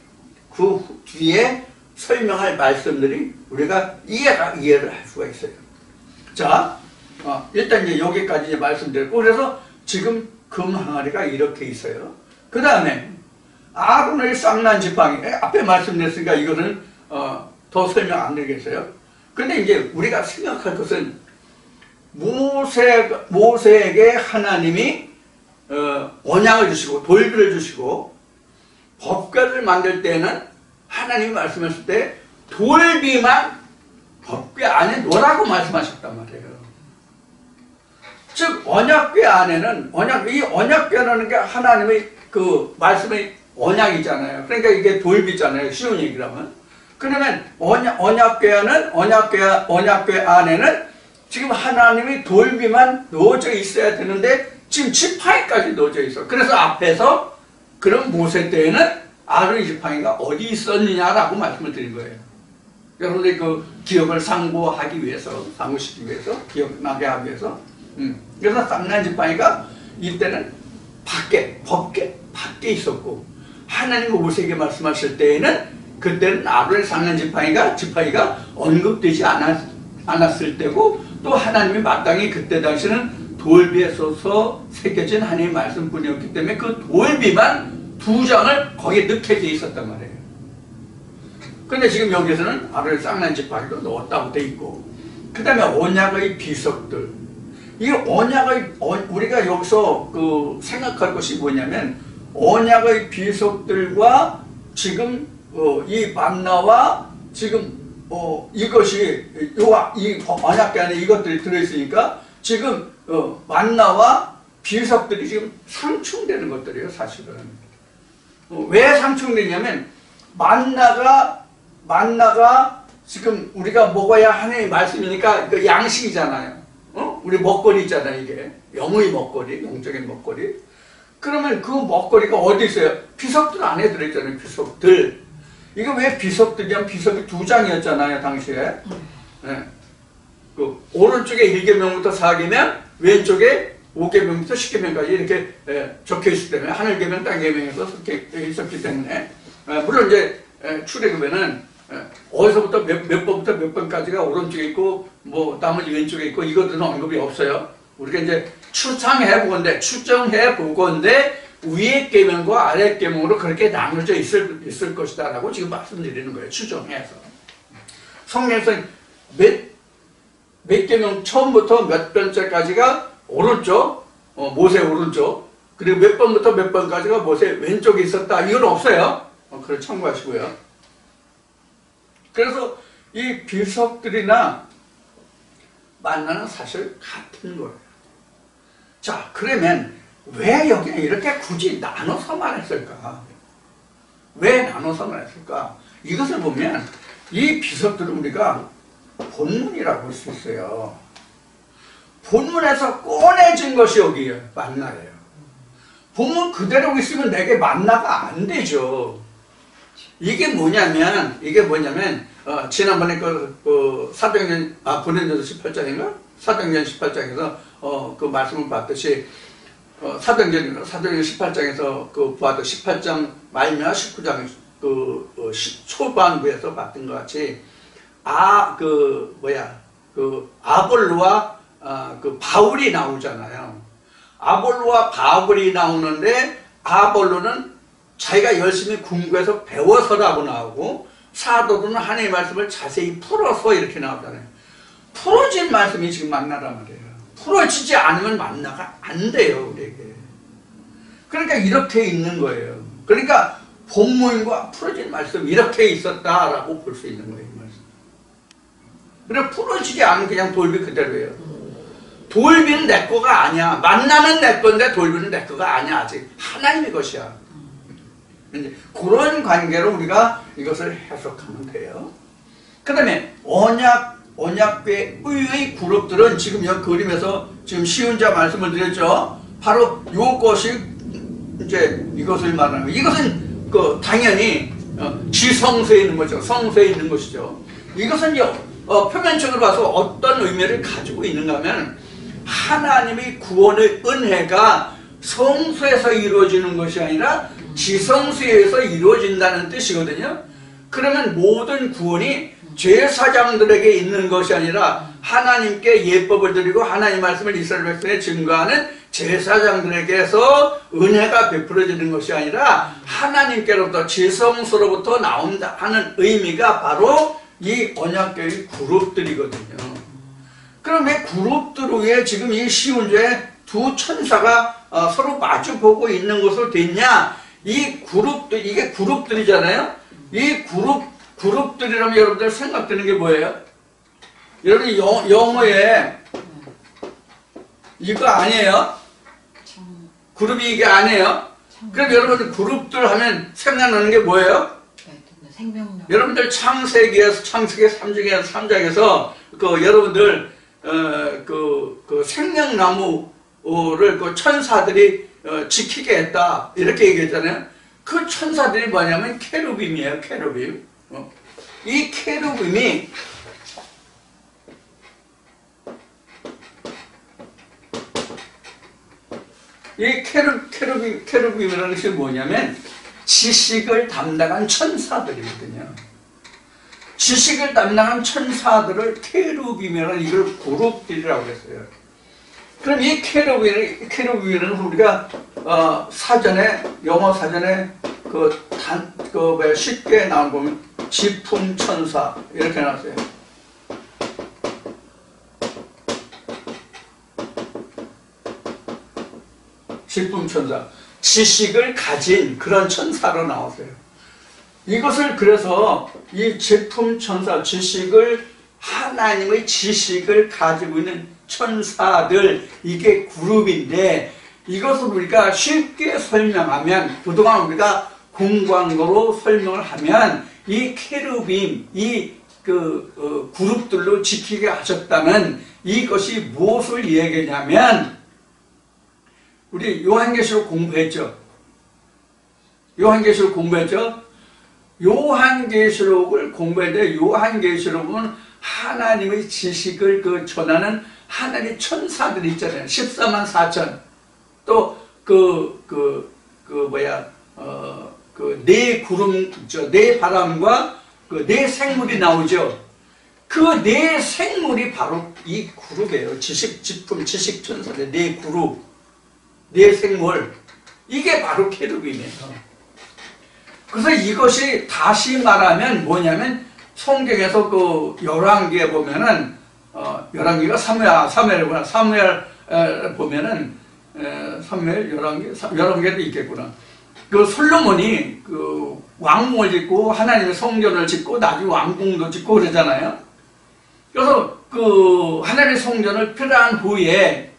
그 뒤에 설명할 말씀들이 우리가 이해를 할 수가 있어요. 자, 일단 이제 여기까지 이제 말씀드렸고, 그래서 지금 금항아리가 이렇게 있어요. 그 다음에 아론의 쌍난 지팡이, 앞에 말씀드렸으니까 이거는 더 설명 안 드리겠어요. 근데 이제 우리가 생각할 것은 모세에게 하나님이 언약을 주시고 돌비를 주시고 법궤를 만들 때는 하나님이 말씀하실 때 돌비만 법궤 안에 놓으라고 말씀하셨단 말이에요. 즉 언약궤 안에는 이 언약궤라는 게 하나님의 그 말씀의 언약이잖아요. 그러니까 이게 돌비잖아요. 쉬운 얘기라면. 그러면 언약궤 안에는 지금 하나님이 돌비만 놓여져 있어야 되는데 지금 지팡이까지 놓여져 있어. 그래서 앞에서 그럼 모세 때에는 아론의 지팡이가 어디 있었느냐라고 말씀을 드린 거예요. 여러분들 그 기억을 상고시키기 위해서 기억나게 하기 위해서. 그래서 쌍난 지팡이가 이때는 법궤 밖에 있었고, 하나님이 모세에게 말씀하실 때에는 그때는 아론의 쌍난 지팡이가 언급되지 않았을 때고, 또 하나님이 마땅히 그때 당시는 돌비에 써서 새겨진 하나님의 말씀뿐이었기 때문에 그 돌비만 2장을 거기에 넣게 돼 있었단 말이에요. 근데 지금 여기서는 아론의 쌍난 지팡이도 넣었다고 돼 있고, 그 다음에 언약의 비석들. 이 우리가 여기서 생각할 것이 뭐냐면, 언약의 비석들과 지금 이 만나와 지금 이것이 이 언약궤 안에 이것들이 들어있으니까 지금 만나와 비석들이 지금 상충되는 것들이에요. 사실은 왜 상충되냐면 만나가 지금 우리가 먹어야 하나님의 말씀이니까 그 양식이잖아요. 우리 먹거리 있잖아요. 이게 영의 먹거리, 영적인 먹거리. 그러면 그 먹거리가 어디 있어요? 비석들 안에 들어있잖아요. 비석들. 이게 왜 비석들이냐면 비석이 2장이었잖아요. 당시에. 네. 그 오른쪽에 1계명부터 4계명, 왼쪽에 5계명부터 10계명까지 이렇게 적혀 있기 때문에 하늘계명, 땅계명에서 있었기 때문에 물론 이제 출애굽에는 어디서부터 몇 번부터 몇 번까지가 오른쪽에 있고 뭐 나머지 왼쪽에 있고 이것들은 언급이 없어요. 우리가 이제 추정해 보건대 위의 계명과 아래 계명으로 그렇게 나눠져 있을 것이다 라고 지금 말씀드리는 거예요. 추정해서. 성경에서 몇 계명 처음부터 몇 번째까지가 오른쪽, 모세 오른쪽, 그리고 몇 번부터 몇 번까지가 모세 왼쪽에 있었다. 이건 없어요. 그걸 참고하시고요. 그래서 이 비석들이나 만나는 사실 같은 거예요. 자, 그러면 왜 여기는 이렇게 굳이 나눠서 말했을까? 왜 나눠서 말했을까? 이것을 보면 이 비석들은 우리가 본문이라고 할 수 있어요. 본문에서 꺼내진 것이 여기에요. 만나예요. 본문 그대로 있으면 내게 만나가 안 되죠. 이게 뭐냐면 지난번에 고린도전서 18장인가? 사도행전 18장에서 그 말씀을 봤듯이 사도행전 18장에서 보았던 18장 말미암아 19장 초반부에서 봤던 것 같이 아볼로와 바울이 나오잖아요. 아볼로와 바울이 나오는데 아볼로는 자기가 열심히 공부해서 배워서라고 나오고 사도들은 하나님의 말씀을 자세히 풀어서 이렇게 나오잖아요. 풀어진 말씀이 지금 만나란 말이에요. 풀어지지 않으면 만나가 안 돼요, 우리에게. 그러니까 이렇게 있는 거예요. 그러니까 본문과 풀어진 말씀 이렇게 있었다라고 볼 수 있는 거예요, 이 말씀. 그래 풀어지지 않으면 그냥 돌비 그대로예요. 돌비는 내 거가 아니야. 만나는 내 건데 돌비는 내 거가 아니야. 아직 하나님의 것이야. 그런 관계로 우리가 이것을 해석하면 돼요. 그 다음에 언약궤의 그룹들은 지금 이 그림에서 지금 시운자 말씀을 드렸죠. 바로 이것이 이제 이것을 말하는 거예요. 이것은 당연히 지성소에 있는 거죠. 성소에 있는 것이죠. 이것은 표면적으로 봐서 어떤 의미를 가지고 있는가 하면 하나님의 구원의 은혜가 성소에서 이루어지는 것이 아니라 지성소에서 이루어진다는 뜻이거든요. 그러면 모든 구원이 제사장들에게 있는 것이 아니라 하나님께 예법을 드리고 하나님 말씀을 이스라엘 백성에 증거하는 제사장들에게서 은혜가 베풀어지는 것이 아니라 하나님께로부터 지성소로부터 나온다 하는 의미가 바로 이 언약궤의 그룹들이거든요. 그럼 왜 그룹들 위에 지금 이 시운주에 두 천사가 서로 마주 보고 있는 것으로 됐냐? 이 그룹들, 이게 그룹들이잖아요? 이 그룹들이라면 여러분들 생각되는 게 뭐예요? 여러분 영어에 이거 아니에요? 그룹이 이게 아니에요? 그럼 여러분들 그룹들 하면 생각나는 게 뭐예요? 생명나무. 여러분들 창세기 3장에서 그 여러분들 그 생명나무를 그 천사들이 지키게 했다 이렇게 얘기했잖아요. 그 천사들이 뭐냐면 케루빔이에요. 케루빔. 이 케루빔이 이 케루빔이라는 것이 뭐냐면 지식을 담당한 천사들이거든요. 지식을 담당한 천사들을 케루빔이라는 이걸 그룹들이라고 했어요. 그럼 이 케루빔은 우리가 사전에 영어 사전에 쉽게 나온 보면 지품 천사 이렇게 나왔어요. 지품 천사, 지식을 가진 그런 천사로 나왔어요. 이것을 그래서 이 지품 천사, 하나님의 지식을 가지고 있는 천사들, 이게 그룹인데, 이것을 우리가 쉽게 설명하면, 그동안 우리가 공부한 거로 설명을 하면, 이 케루빔, 그룹들로 지키게 하셨다면, 이것이 무엇을 얘기하냐면, 우리 요한계시록 공부했죠? 요한계시록을 공부했는데, 요한계시록은 하나님의 지식을 전하는 하나님의 천사들이 있잖아요. 14만 4천. 또, 네 구름, 네 바람과 네 생물이 나오죠. 그 네 생물이 바로 이 그룹이에요. 지품, 지식 천사들, 네 그룹, 네 생물. 이게 바로 케루빔이에요. 그래서 이것이 다시 말하면 뭐냐면, 성경에서 그 열왕기에 보면은 열왕기가 사무엘이구나. 사무엘 보면은 열왕기에도 있겠구나. 그 솔로몬이 그 왕궁을 짓고 하나님의 성전을 짓고 나중에 왕궁도 짓고 그러잖아요. 그래서 그 하나님의 성전을 필요한 후에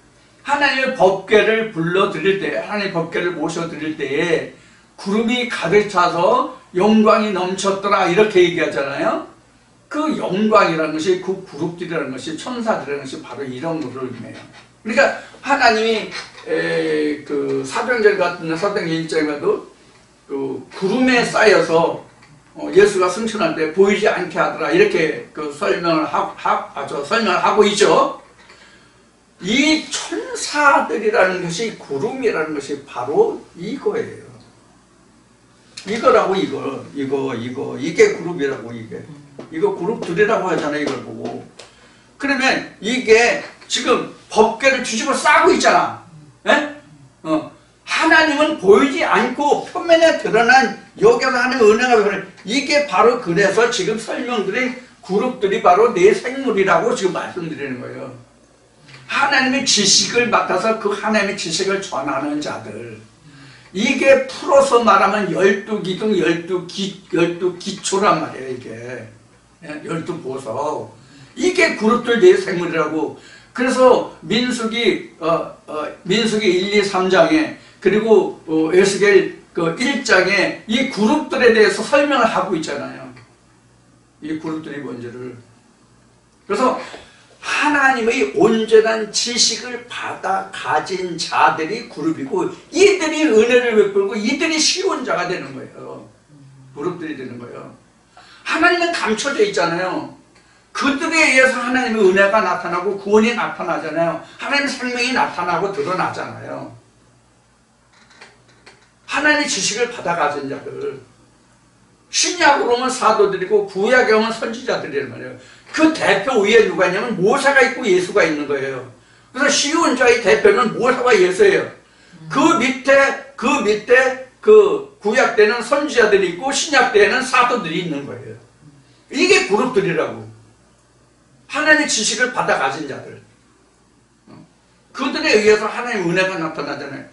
하나님의 법궤를 불러드릴 때, 하나님의 법궤를 모셔드릴 때에 구름이 가득 차서 영광이 넘쳤더라 이렇게 얘기하잖아요. 그 영광이라는 것이, 그 그룹들이라는 것이, 천사들이라는 것이 바로 이런 것을 의미해요. 그러니까 하나님이 그 사도행전 같은 사도행전 1장에 가도 그 구름에 쌓여서 예수가 승천할 때 보이지 않게 하더라 이렇게 그 설명을 하고 있죠. 이 천사들이라는 것이, 구름이라는 것이 바로 이거예요. 이거라고, 이게 그룹이라고, 이거 그룹들이라고 하잖아요, 이걸 보고. 그러면 이게 지금 법궤를 뒤집어 싸고 있잖아. 예? 하나님은 보이지 않고 표면에 드러난 여기서 하는 은혜가, 이게 바로 그래서 지금 설명드린 그룹들이 바로 내 생물이라고 지금 말씀드리는 거예요. 하나님의 지식을 맡아서 그 하나님의 지식을 전하는 자들. 이게 풀어서 말하면 12기둥, 12기초란 말이에요, 이게. 12보석. 이게 그룹들 내 생물이라고. 그래서 민수기 1, 2, 3장에, 그리고 에스겔 1장에 이 그룹들에 대해서 설명을 하고 있잖아요. 이 그룹들이 뭔지를. 그래서 하나님의 온전한 지식을 받아 가진 자들이 그룹이고, 이들이 은혜를 베풀고 이들이 시온자가 되는 거예요. 그룹들이 되는 거예요. 하나님은 감춰져 있잖아요. 그들에 의해서 하나님의 은혜가 나타나고 구원이 나타나잖아요. 하나님의 생명이 나타나고 드러나잖아요. 하나님의 지식을 받아 가진 자들. 신약으로 오면 사도들이고 구약에 오면 선지자들이란 말이에요. 그 대표 위에 누가 있냐면 모세가 있고 예수가 있는 거예요. 그래서 시온자의 대표는 모세와 예수예요. 그 밑에 그 구약 때는 선지자들이 있고 신약 때에는 사도들이 있는 거예요. 이게 그룹들이라고. 하나님의 지식을 받아 가진 자들. 그들에 의해서 하나님의 은혜가 나타나잖아요.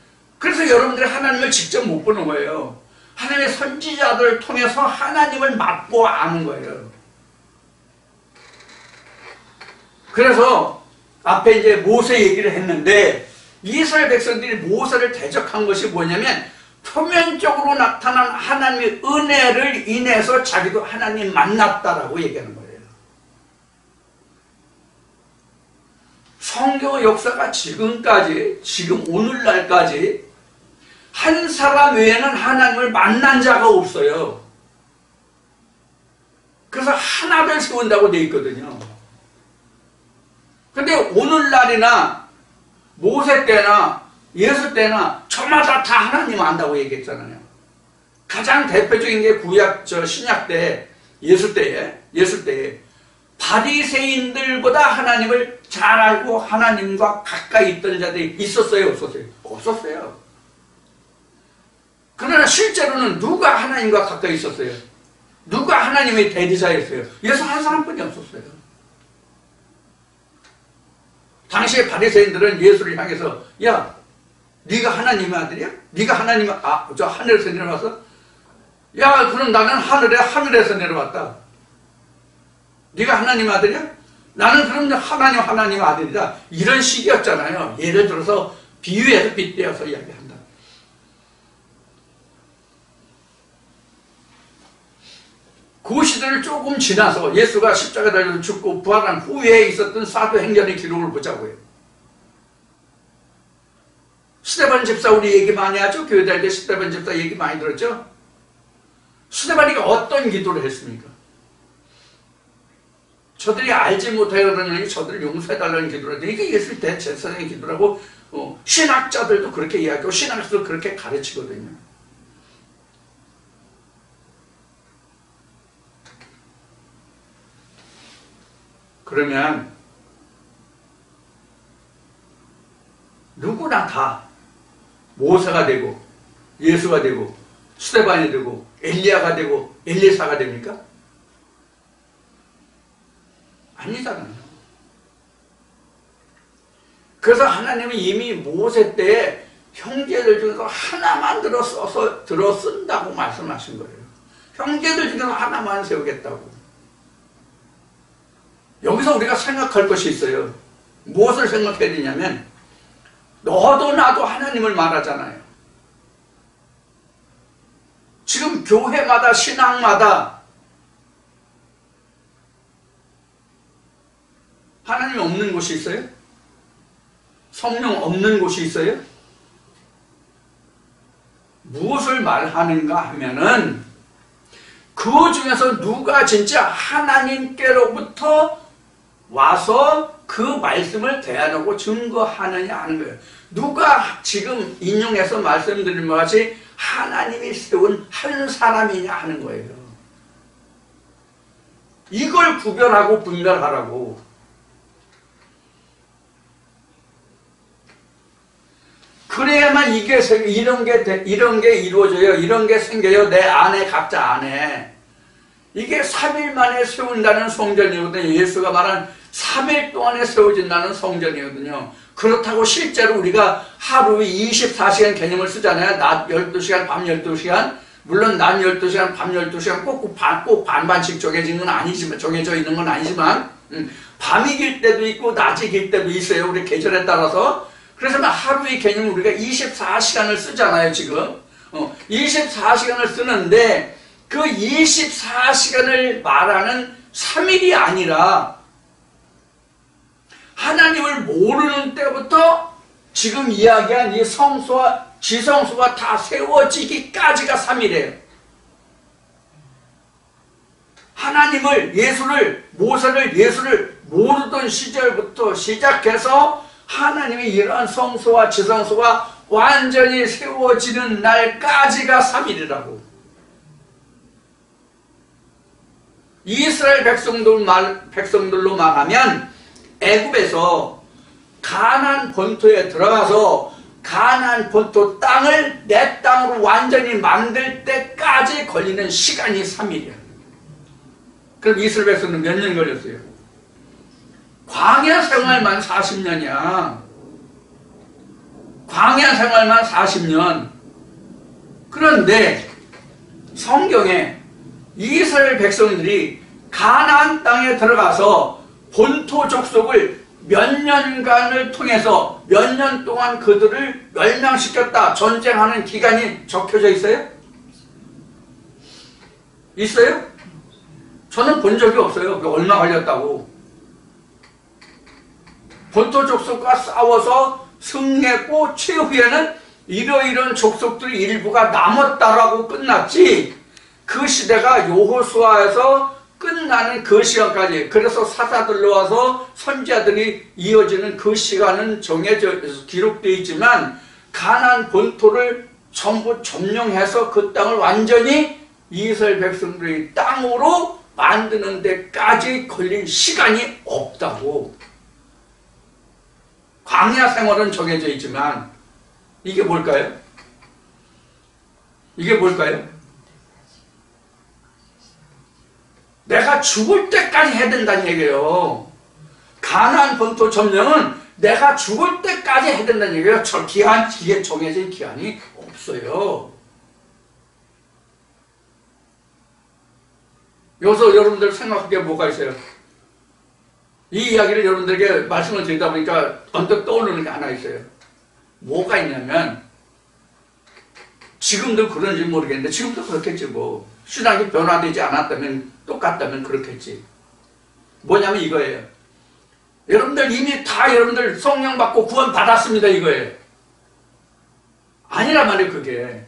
그래서 여러분들이 하나님을 직접 못 보는 거예요. 하나님의 선지자들을 통해서 하나님을 맛보 아는 거예요. 그래서 앞에 이제 모세 얘기를 했는데 이스라엘 백성들이 모세를 대적한 것이 뭐냐면 표면적으로 나타난 하나님의 은혜를 인해서 자기도 하나님 만났다라고 얘기하는 거예요. 성경의 역사가 지금까지, 지금 오늘날까지 한 사람 외에는 하나님을 만난 자가 없어요. 그래서 하나를 세운다고 되어 있거든요. 근데 오늘날이나 모세 때나 예수 때나 저마다 다 하나님 안다고 얘기했잖아요. 가장 대표적인 게 구약, 신약 때, 예수 때에 바리새인들보다 하나님을 잘 알고 하나님과 가까이 있던 자들이 있었어요, 없었어요? 없었어요. 그러나 실제로는 누가 하나님과 가까이 있었어요? 누가 하나님의 대리자였어요? 예수 한 사람뿐이 없었어요. 당시에 바리새인들은 예수를 향해서 야, 네가 하나님의 아들이야? 네가 하나님의 저 하늘에서 내려와서? 야, 그럼 나는 하늘에서 내려왔다. 네가 하나님의 아들이야? 나는 그럼 하나님의 아들이다. 이런 식이었잖아요. 예를 들어서 비유해서 빗대어서 이야기한다. 그 시대를 조금 지나서 예수가 십자가 달려 죽고 부활한 후에 있었던 사도행전의 기록을 보자고요. 스데반 집사 우리 얘기 많이 하죠? 교회 다닐 때 스데반 집사 얘기 많이 들었죠? 스데반이가 어떤 기도를 했습니까? 저들이 알지 못하여라는 저들을 용서해달라는 기도를 했는데 이게 예수 대제사장의 기도라고 신학자들도 그렇게 이야기하고 신학자들도 그렇게 가르치거든요. 그러면 누구나 다 모세가 되고 예수가 되고 스데반이 되고 엘리야가 되고 엘리사가 됩니까? 아니잖아요. 그래서 하나님은 이미 모세 때 형제들 중에서 하나만 들어 쓴다고 말씀하신 거예요. 형제들 중에서 하나만 세우겠다고. 여기서 우리가 생각할 것이 있어요. 무엇을 생각해야 되냐면 너도 나도 하나님을 말하잖아요. 지금 교회마다 신앙마다 하나님이 없는 곳이 있어요? 성령 없는 곳이 있어요? 무엇을 말하는가 하면은 그 중에서 누가 진짜 하나님께로부터 와서 그 말씀을 대안하고 증거하느냐 하는 거예요. 누가 지금 인용해서 말씀드린 것 같이 하나님이 세운 한 사람이냐 하는 거예요. 이걸 구별하고 분별하라고. 그래야만 이런 게 이루어져요. 이런 게 생겨요. 내 안에, 각자 안에. 이게 3일 만에 세운다는 성전이거든요. 예수가 말한 3일 동안에 세워진다는 성전이거든요. 그렇다고 실제로 우리가 하루에 24시간 개념을 쓰잖아요. 낮 12시간, 밤 12시간. 물론 낮 12시간, 밤 12시간 꼭 반반씩 정해진 건 아니지만, 정해져 있는 건 아니지만, 밤이 길 때도 있고, 낮이 길 때도 있어요. 우리 계절에 따라서. 그래서 하루의 개념을 우리가 24시간을 쓰잖아요, 지금. 24시간을 쓰는데, 그 24시간을 말하는 3일이 아니라, 하나님을 모르는 때부터 지금 이야기한 이 성소와 지성소가 다 세워지기까지가 3일이에요. 하나님을, 예수를 모르던 시절부터 시작해서 하나님의 이러한 성소와 지성소가 완전히 세워지는 날까지가 3일이라고. 이스라엘 백성들로 말하면 애굽에서 가나안 본토에 들어가서 가나안 본토 땅을 내 땅으로 완전히 만들 때까지 걸리는 시간이 3일이야. 그럼 이스라엘 백성은 몇 년 걸렸어요? 광야 생활만 40년이야. 광야 생활만 40년. 그런데 성경에 이스라엘 백성들이 가나안 땅에 들어가서 본토 족속을 몇 년간을 통해서 몇 년 동안 그들을 멸망시켰다, 전쟁하는 기간이 적혀져 있어요? 있어요? 저는 본 적이 없어요. 얼마 걸렸다고. 본토 족속과 싸워서 승리했고 최후에는 이러이러한 족속들이 일부가 남았다라고 끝났지, 그 시대가 여호수아에서 끝나는 그 시간까지, 그래서 사사들로 와서 선지자들이 이어지는 그 시간은 정해져 기록되어 있지만, 가나안 본토를 전부 점령해서 그 땅을 완전히 이스라엘 백성들의 땅으로 만드는 데까지 걸린 시간이 없다고. 광야 생활은 정해져 있지만 이게 뭘까요? 이게 뭘까요? 내가 죽을 때까지 해야 된다는 얘기예요. 가나안 본토 점령은 내가 죽을 때까지 해야 된다는 얘기예요. 저 기한, 뒤에 정해진 기한이 없어요. 여기서 여러분들 생각할 게 뭐가 있어요? 이 이야기를 여러분들에게 말씀을 드리다 보니까 언뜻 떠오르는 게 하나 있어요. 뭐가 있냐면, 지금도 그런지 모르겠는데 지금도 그렇겠지 뭐. 신앙이 변화되지 않았다면, 똑같다면 그렇겠지. 뭐냐면 이거예요. 여러분들 이미 다 여러분들 성령 받고 구원 받았습니다 이거예요. 아니란 말이에요. 그게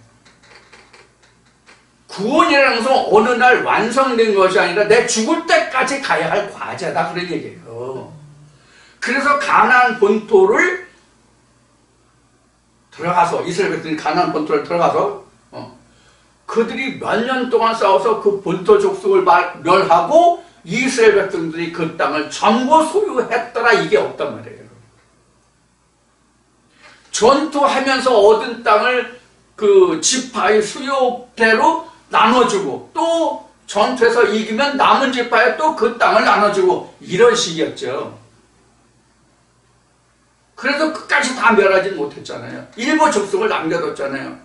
구원이라는 것은 어느 날 완성된 것이 아니라 내 죽을 때까지 가야 할 과제다, 그런 얘기예요. 그래서 가나안 본토를 들어가서, 이스라엘 백성이 가나안 본토를 들어가서 그들이 몇 년 동안 싸워서 그 본토 족속을 멸하고 이스라엘 백성들이 그 땅을 전부 소유했더라, 이게 없단 말이에요. 전투하면서 얻은 땅을 그 지파의 수요대로 나눠주고, 또 전투에서 이기면 남은 지파에 또 그 땅을 나눠주고, 이런 식이었죠. 그래서 끝까지 다 멸하지 못했잖아요. 일부 족속을 남겨뒀잖아요.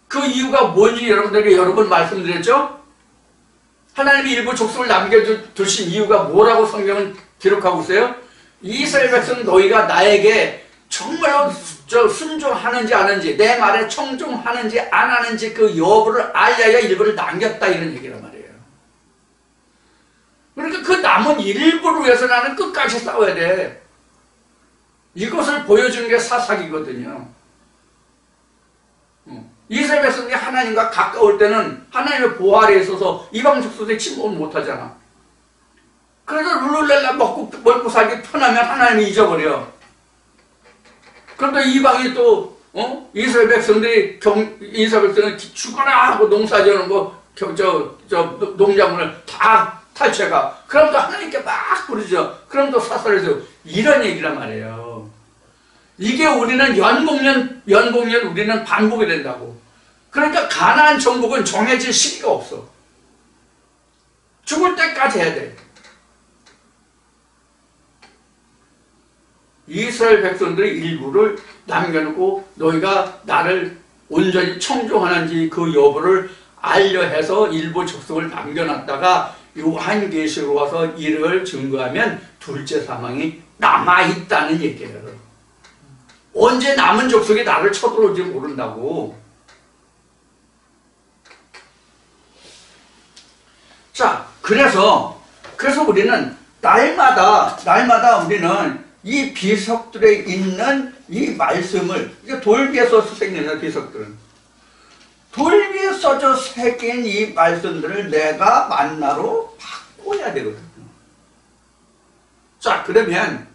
그 이유가 뭔지 여러분들에게 여러 번 말씀드렸죠? 하나님이 일부 족속을 남겨두신 이유가 뭐라고 성경은 기록하고 있어요? 이스라엘 백성 너희가 나에게 정말로 순종하는지 안 하는지, 내 말에 청종하는지 안 하는지 그 여부를 알려야 일부를 남겼다, 이런 얘기란 말이에요. 그러니까 그 남은 일부를 위해서 나는 끝까지 싸워야 돼. 이것을 보여주는 게 사사기거든요. 이스라엘 백성이 하나님과 가까울 때는 하나님의 보호 아래에 있어서 이방 족속에 침범을 못하잖아. 그래서 룰루렐라 먹고 살기 편하면 하나님이 잊어버려. 그런데 이방이 또 이스라엘 백성들이 죽어라 하고 농사 지어놓은 거 농작물을 다 탈취해가. 그럼 또 하나님께 막 부르죠. 그럼 또 사살을 해서, 이런 얘기란 말이에요. 이게 우리는 연공년 우리는 반복이 된다고. 그러니까 가나안 정복은 정해질 시기가 없어. 죽을 때까지 해야 돼. 이스라엘 백성들의 일부를 남겨놓고 너희가 나를 온전히 청종하는지 그 여부를 알려 해서 일부 족속을 남겨놨다가 요한계시로 와서 이를 증거하면 둘째 사망이 남아있다는 얘기예요. 언제 남은 족속이 나를 쳐들어올지 모른다고. 자, 그래서 우리는 날마다 우리는 이 비석들에 있는 이 말씀을, 이게 돌 위에 써서 새긴 비석들은, 돌 위에 써져 새긴 이 말씀들을 내가 만나로 바꿔야 되거든요. 자, 그러면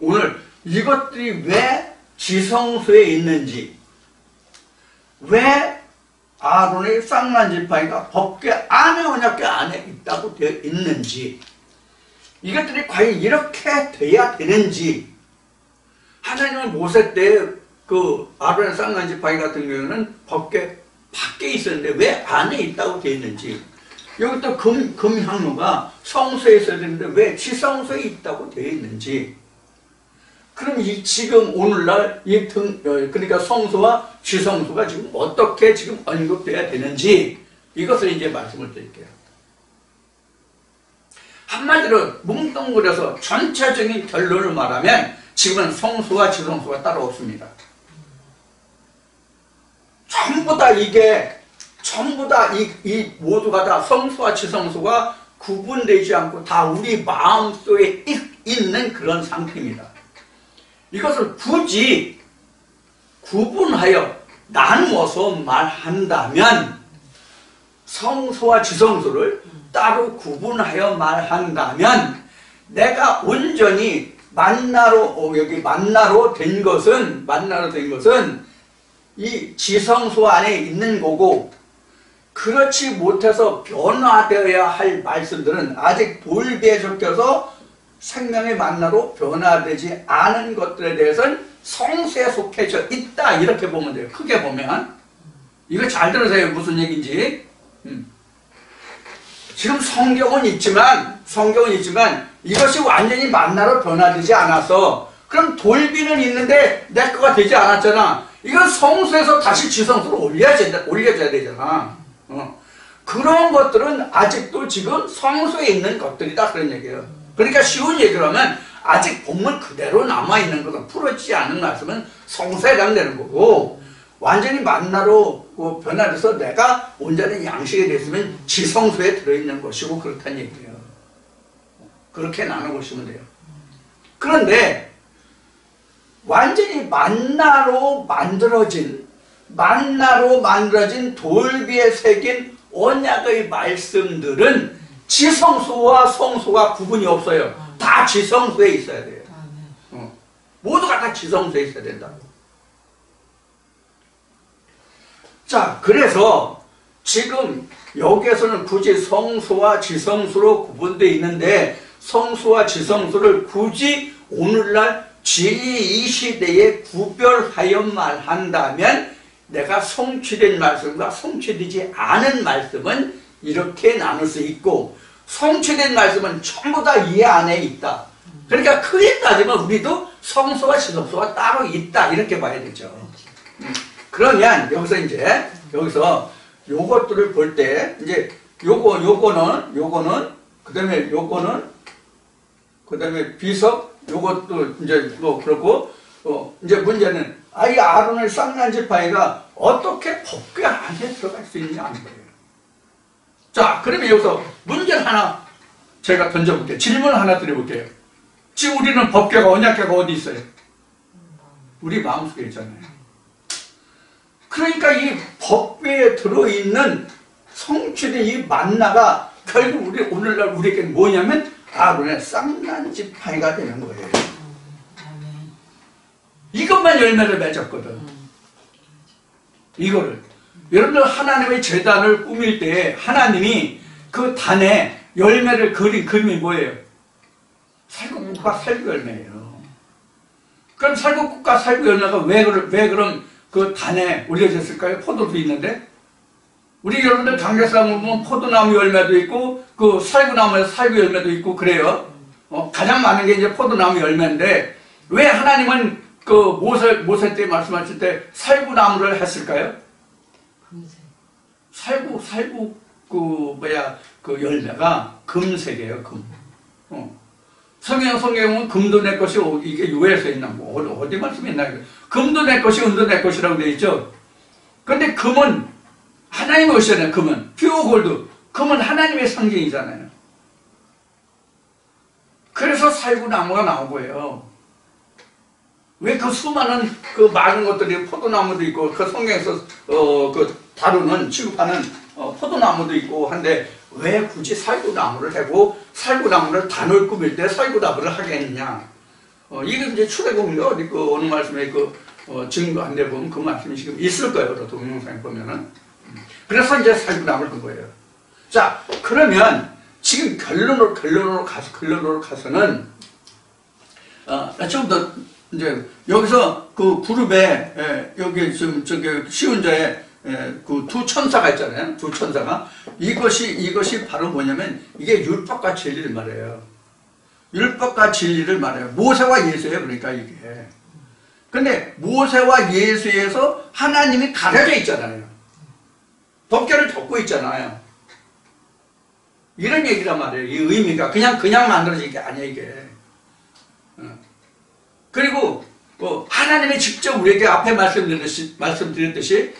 오늘 이것들이 왜 지성소에 있는지, 왜 아론의 쌍난 지팡이가 법궤 안에, 언약궤 안에 있다고 되어 있는지, 이것들이 과연 이렇게 돼야 되는지, 하나님은 모세 때 그 아론의 쌍난 지팡이 같은 경우는 법궤 밖에 있었는데 왜 안에 있다고 되어 있는지, 여기 또 금향로가 성소에 있어야 되는데 왜 지성소에 있다고 되어 있는지, 그럼 지금 오늘날 그러니까 성소와 지성소가 지금 어떻게 지금 언급돼야 되는지 이것을 이제 말씀을 드릴게요. 한마디로 뭉뚱그려서 전체적인 결론을 말하면 지금은 성소와 지성소가 따로 없습니다. 전부 다 이 모두가 다 성소와 지성소가 구분되지 않고 다 우리 마음속에 있는 그런 상태입니다. 이것을 굳이 구분하여 나누어서 말한다면 성소와 지성소를 따로 구분하여 말한다면 내가 온전히 만나로 된 것은 이 지성소 안에 있는 거고, 그렇지 못해서 변화되어야 할 말씀들은 아직 돌비에 적혀서 생명의 만나로 변화되지 않은 것들에 대해서는 성소에 속해져 있다, 이렇게 보면 돼요. 크게 보면. 이거 잘 들으세요. 무슨 얘기인지. 지금 성경은 있지만 이것이 완전히 만나로 변화되지 않아서, 그럼 돌비는 있는데 내 거가 되지 않았잖아. 이건 성소에서 다시 지성소로 올려줘야 되잖아. 그런 것들은 아직도 지금 성소에 있는 것들이다, 그런 얘기예요. 그러니까 쉬운 얘기로 하면 아직 본문 그대로 남아있는 것은, 풀어지지 않은 말씀은 성소에 해당되는 거고, 완전히 만나로 변화돼서 내가 온전히 양식이 됐으면 지성소에 들어있는 것이고, 그렇다는 얘기예요. 그렇게 나눠보시면 돼요. 그런데 완전히 만나로 만들어진 돌비에 새긴 언약의 말씀들은 지성소와 성소가 구분이 없어요. 다 지성소에 있어야 돼요. 모두가 다 지성소에 있어야 된다고. 자, 그래서 지금 여기에서는 굳이 성소와 지성소로 구분되어 있는데, 성소와 지성소를 굳이 오늘날 이 시대에 구별하여 말한다면 내가 성취된 말씀과 성취되지 않은 말씀은 이렇게 나눌 수 있고, 성취된 말씀은 전부 다 이 안에 있다. 그러니까 크게 따지면 우리도 성소와 지성소가 따로 있다, 이렇게 봐야 되죠. 그러면 여기서 요것들을 볼 때 이제 요거는 그다음에 비석, 요것도 이제 그렇고, 이제 문제는 이 아론의 쌍난 지팡이가 어떻게 법궤 안에 들어갈 수 있느냐 하는 거예요. 자, 그러면 여기서 문제 하나 제가 던져볼게요. 질문 하나 드려볼게요. 지금 우리는 법궤가, 언약궤가 어디 있어요? 우리 마음속에 있잖아요. 그러니까 이 법궤에 들어있는 성취된 이 만나가 결국 오늘날 우리에게 뭐냐면 아론의 쌍난 지팡이가 되는 거예요. 이것만 열매를 맺었거든. 이거를. 여러분들 하나님의 제단을 꾸밀 때 하나님이 그 단에 열매를 그린 그림이 뭐예요? 살구꽃과 살구 열매예요. 그럼 살구꽃과 살구 열매가 왜 그럼 그 단에 올려졌을까요? 포도도 있는데. 우리 여러분들 강계상을 보면 포도나무 열매도 있고 그 살구나무에서 살구 열매도 있고 그래요. 가장 많은 게 이제 포도나무 열매인데, 왜 하나님은 그 모세 때 말씀하실 때 살구나무를 했을까요? 살구 그 열매가 금색이에요, 금. 성경은 금도 내 것이, 이게 요에서 있나 뭐 어디 말씀이 있나, 금도 내 것이 은도 내 것이라고 되어 있죠. 근데 금은 하나님의 것이잖아요. 금은 퓨어 골드, 금은 하나님의 상징이잖아요. 그래서 살구나무가 나온 거예요. 왜 그 수많은 그 많은 것들이, 포도나무도 있고 그 성경에서 그 다루는 취급하는 포도나무도 있고 한데, 왜 굳이 살구나무를 하고 살구나무를 단을 꾸밀 때 살구나무를 하겠느냐? 이게 이제 출애굽인가 어디 어느 말씀에 증거한 데 보면 그 말씀이 지금 있을 거예요. 동영상에 보면은. 그래서 이제 살구나무를 한 거예요. 자, 그러면 지금 결론으로 가서는 좀 더 이제 여기서 그 그룹에 여기 지금 시운자에 그 두 천사가 있잖아요. 두 천사가 이것이 바로 뭐냐면 이게 율법과 진리를 말해요. 율법과 진리를 말해요. 모세와 예수예요. 그러니까 이게. 근데 모세와 예수에서 하나님이 가려져 있잖아요. 법궤를 덮고 있잖아요. 이런 얘기란 말이에요. 이 의미가 그냥 만들어진 게 아니에요, 이게. 그리고 하나님이 직접 우리에게 앞에 말씀드렸듯이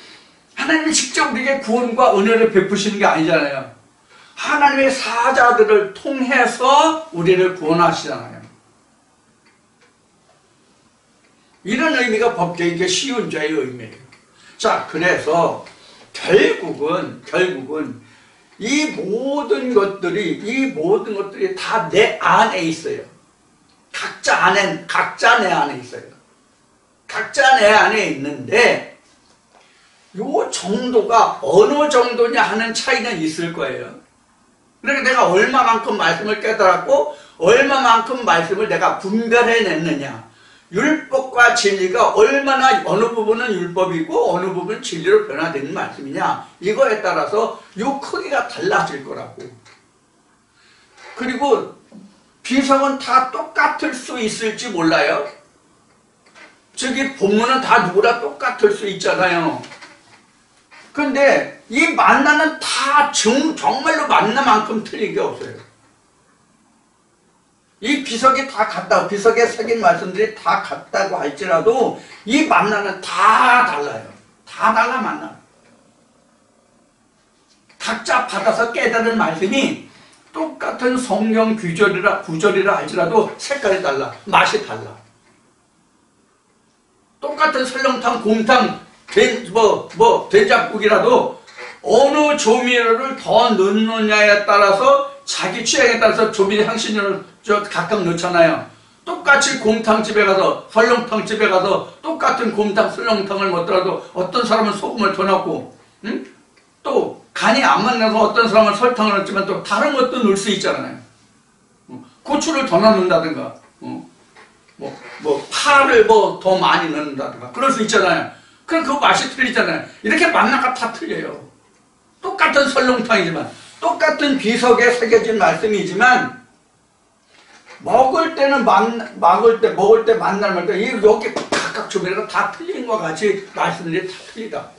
하나님이 직접 우리에게 구원과 은혜를 베푸시는 게 아니잖아요. 하나님의 사자들을 통해서 우리를 구원하시잖아요. 이런 의미가 법궤의 쉬운 자의 의미예요. 자, 그래서 결국은 이 모든 것들이 다 내 안에 있어요. 각자 내 안에 있어요. 각자 내 안에 있는데 요 정도가 어느 정도냐 하는 차이는 있을 거예요. 그러니까 내가 얼마만큼 말씀을 깨달았고 얼마만큼 말씀을 내가 분별해냈느냐, 율법과 진리가 얼마나 어느 부분은 율법이고 어느 부분은 진리로 변화되는 말씀이냐, 이거에 따라서 요 크기가 달라질 거라고. 그리고 비석은 다 똑같을 수 있을지 몰라요. 저기 본문은 다 누구나 똑같을 수 있잖아요. 근데 이 만나는 다 정말로 만나만큼 틀린 게 없어요. 이 비석이 다 같다고, 비석에 새긴 말씀들이 다 같다고 할지라도 이 만나는 다 달라요. 다 달라 만나. 각자 받아서 깨달은 말씀이 똑같은 성경 구절이라 할지라도 색깔이 달라, 맛이 달라. 똑같은 설렁탕, 곰탕, 된장국이라도 어느 조미료를 더 넣느냐에 따라서 자기 취향에 따라서 조미료 향신료를 각각 넣잖아요. 똑같이 곰탕집에 가서, 설렁탕집에 가서 똑같은 곰탕, 설렁탕을 먹더라도 어떤 사람은 소금을 더 넣고, 또 간이 안 맞는 어떤 사람은 설탕을 넣지만 또 다른 것도 넣을 수 있잖아요. 고추를 더 넣는다든가, 파를 더 많이 넣는다든가, 그럴 수 있잖아요. 그럼 그 맛이 틀리잖아요. 이렇게 만나가 다 틀려요. 똑같은 설렁탕이지만, 똑같은 비석에 새겨진 말씀이지만, 먹을 때 만날 때 여기 각각 조미료가 다 틀린 것 같이 말씀들이 다 틀리다.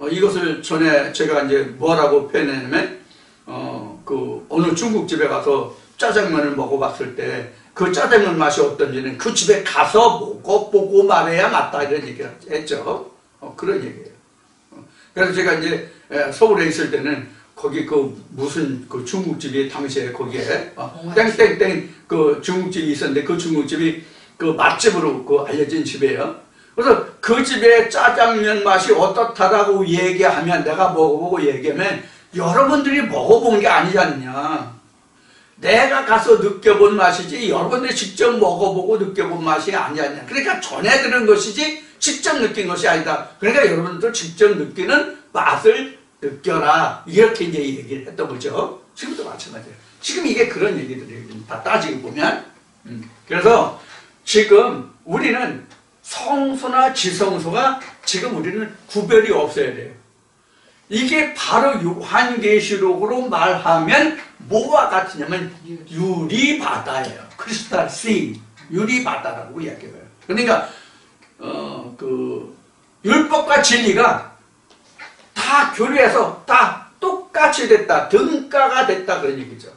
이것을 전에 제가 이제 뭐라고 표현했냐면, 어느 중국집에 가서 짜장면을 먹어봤을 때 그 짜장면 맛이 어떤지는 그 집에 가서 먹어보고 말해야 맞다, 이런 얘기를 했죠. 그런 얘기예요. 그래서 제가 이제 서울에 있을 때는 거기 무슨 중국집이 당시에 거기에 땡땡땡 중국집이 있었는데 그 중국집이 맛집으로 알려진 집이에요. 그래서 그 집의 짜장면 맛이 어떻다라고 얘기하면, 내가 먹어보고 얘기하면 여러분들이 먹어본 게 아니지 않냐. 내가 가서 느껴본 맛이지 여러분들이 직접 먹어보고 느껴본 맛이 아니냐. 그러니까 전해 들은 것이지 직접 느낀 것이 아니다. 그러니까 여러분들 직접 느끼는 맛을 느껴라. 이렇게 이제 얘기를 했던 거죠. 지금도 마찬가지예요. 지금 이게 그런 얘기들이에요. 다 따지고 보면. 그래서 지금 우리는 성소나 지성소가 지금 우리는 구별이 없어야 돼요. 이게 바로 요한계시록으로 말하면 뭐와 같으냐면 유리바다예요. 크리스탈 씨, 유리바다라고 이야기해요. 그러니까 율법과 진리가 다 교류해서 다 똑같이 됐다, 등가가 됐다, 그런 얘기죠.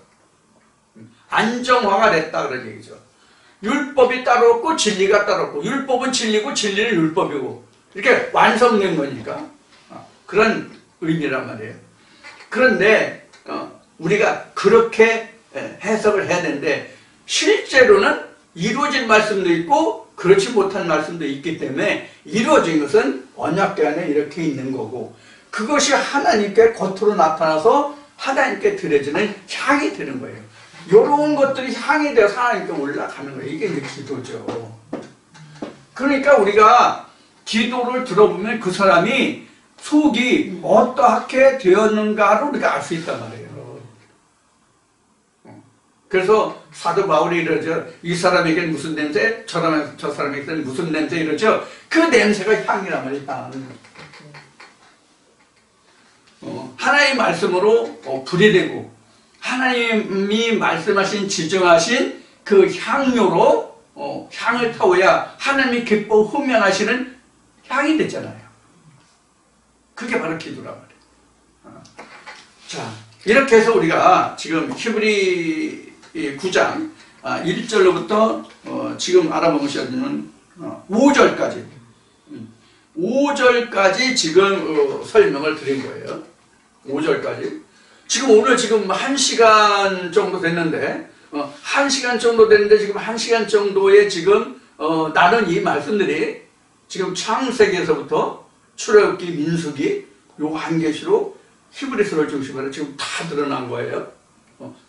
안정화가 됐다, 그런 얘기죠. 율법이 따로 없고 진리가 따로 없고, 율법은 진리고 진리는 율법이고, 이렇게 완성된 거니까 그런 의미란 말이에요. 그런데 우리가 그렇게 해석을 해야 되는데, 실제로는 이루어진 말씀도 있고 그렇지 못한 말씀도 있기 때문에, 이루어진 것은 언약궤 안에 이렇게 있는 거고, 그것이 하나님께 겉으로 나타나서 하나님께 드려지는 향이 되는 거예요. 이런 것들이 향이 되어서 하나님께 올라가는 거예요. 이게 이제 기도죠. 그러니까 우리가 기도를 들어보면 그 사람이 속이 어떻게 되었는가를 우리가 알 수 있단 말이에요. 그래서 사도 바울이 이러죠. 이 사람에게는 무슨 냄새, 저 사람에게는 무슨 냄새, 이러죠. 그 냄새가 향이란 말이에요. 하나의 말씀으로 불이 되고, 하나님이 말씀하신 지정하신 그 향료로 향을 타오야 하나님이 기뻐 흠명하시는 향이 됐잖아요. 그게 바로 기도란 말이에요. 자, 이렇게 해서 우리가 지금 히브리 9장 1절로부터 지금 알아보시면 5절까지 5절까지 지금 설명을 드린 거예요. 5절까지. 지금 오늘 지금 1시간 정도 됐는데 1시간 정도 됐는데 지금 1시간 정도의 지금 나눈 이 말씀들이 지금 창세기에서부터 출애굽기, 민수기, 요한계시록, 히브리서를 중심으로 지금 다 드러난 거예요.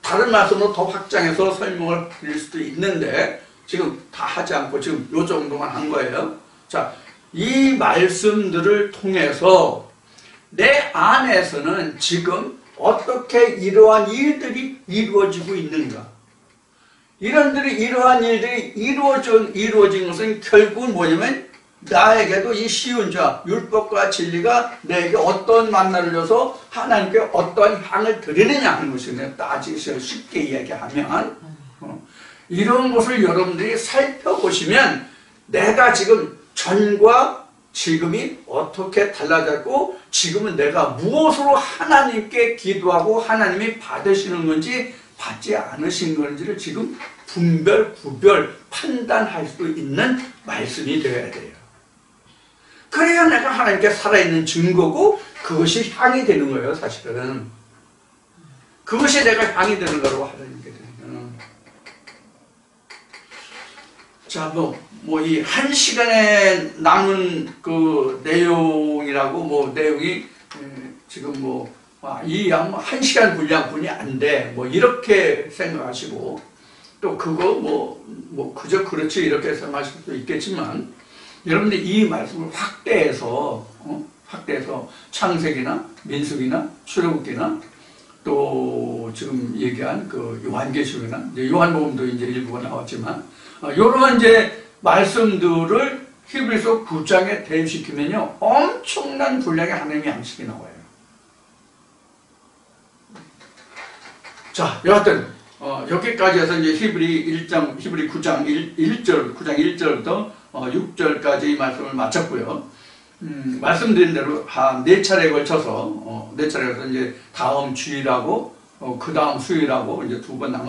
다른 말씀으로 더 확장해서 설명을 드릴 수도 있는데 지금 다 하지 않고 지금 요 정도만 한 거예요. 자, 이 말씀들을 통해서 내 안에서는 지금 어떻게 이러한 일들이 이루어지고 있는가? 이러한 일들이 이루어진 것은 결국은 뭐냐면 나에게도 이 쉬운 자, 율법과 진리가 내게 어떤 만나를 줘서 하나님께 어떠한 향을 드리느냐 하는 것이네요. 따지기 쉽게 이야기하면 이런 것을 여러분들이 살펴보시면 내가 지금 전과 지금이 어떻게 달라졌고 지금은 내가 무엇으로 하나님께 기도하고 하나님이 받으시는 건지 받지 않으신 건지를 지금 구별 판단할 수 있는 말씀이 되어야 돼요. 그래야 내가 하나님께 살아있는 증거고 그것이 향이 되는 거예요. 사실은 그것이 내가 향이 되는 거라고 하나님께 되는. 자, 이 1시간에 남은 그 내용이라고 내용이 지금 이 1시간 분량뿐이 안 돼. 이렇게 생각하시고 또 그거 그저 그렇지 이렇게 생각하실 수도 있겠지만 여러분들 이 말씀을 확대해서 창세기나 민수기나 출애굽기나 또 지금 얘기한 그 요한계시록이나 요한복음도 이제 일부가 나왔지만 이런 이제 말씀들을 히브리서 9장에 대입시키면요 엄청난 분량의 하나님의 양식이 나와요. 자, 여하튼 여기까지 해서 이제 히브리 9장 1절부터 6절까지 말씀을 마쳤고요. 말씀드린 대로 한 4차례에 걸쳐서 이제 다음 주일하고 그 다음 수요일하고 이제 두 번 더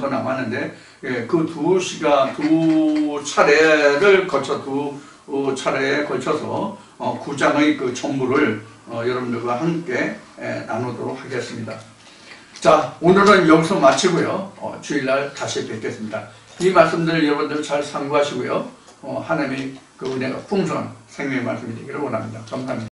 남았는데 그 두 차례를 거쳐 두 차례에 걸쳐서 9장의 그 전부를 여러분들과 함께 나누도록 하겠습니다. 자, 오늘은 여기서 마치고요. 주일날 다시 뵙겠습니다. 이 말씀들 여러분들 잘 참고하시고요. 하나님의 그 은혜가 풍성한 생명의 말씀이 되기를 원합니다. 감사합니다.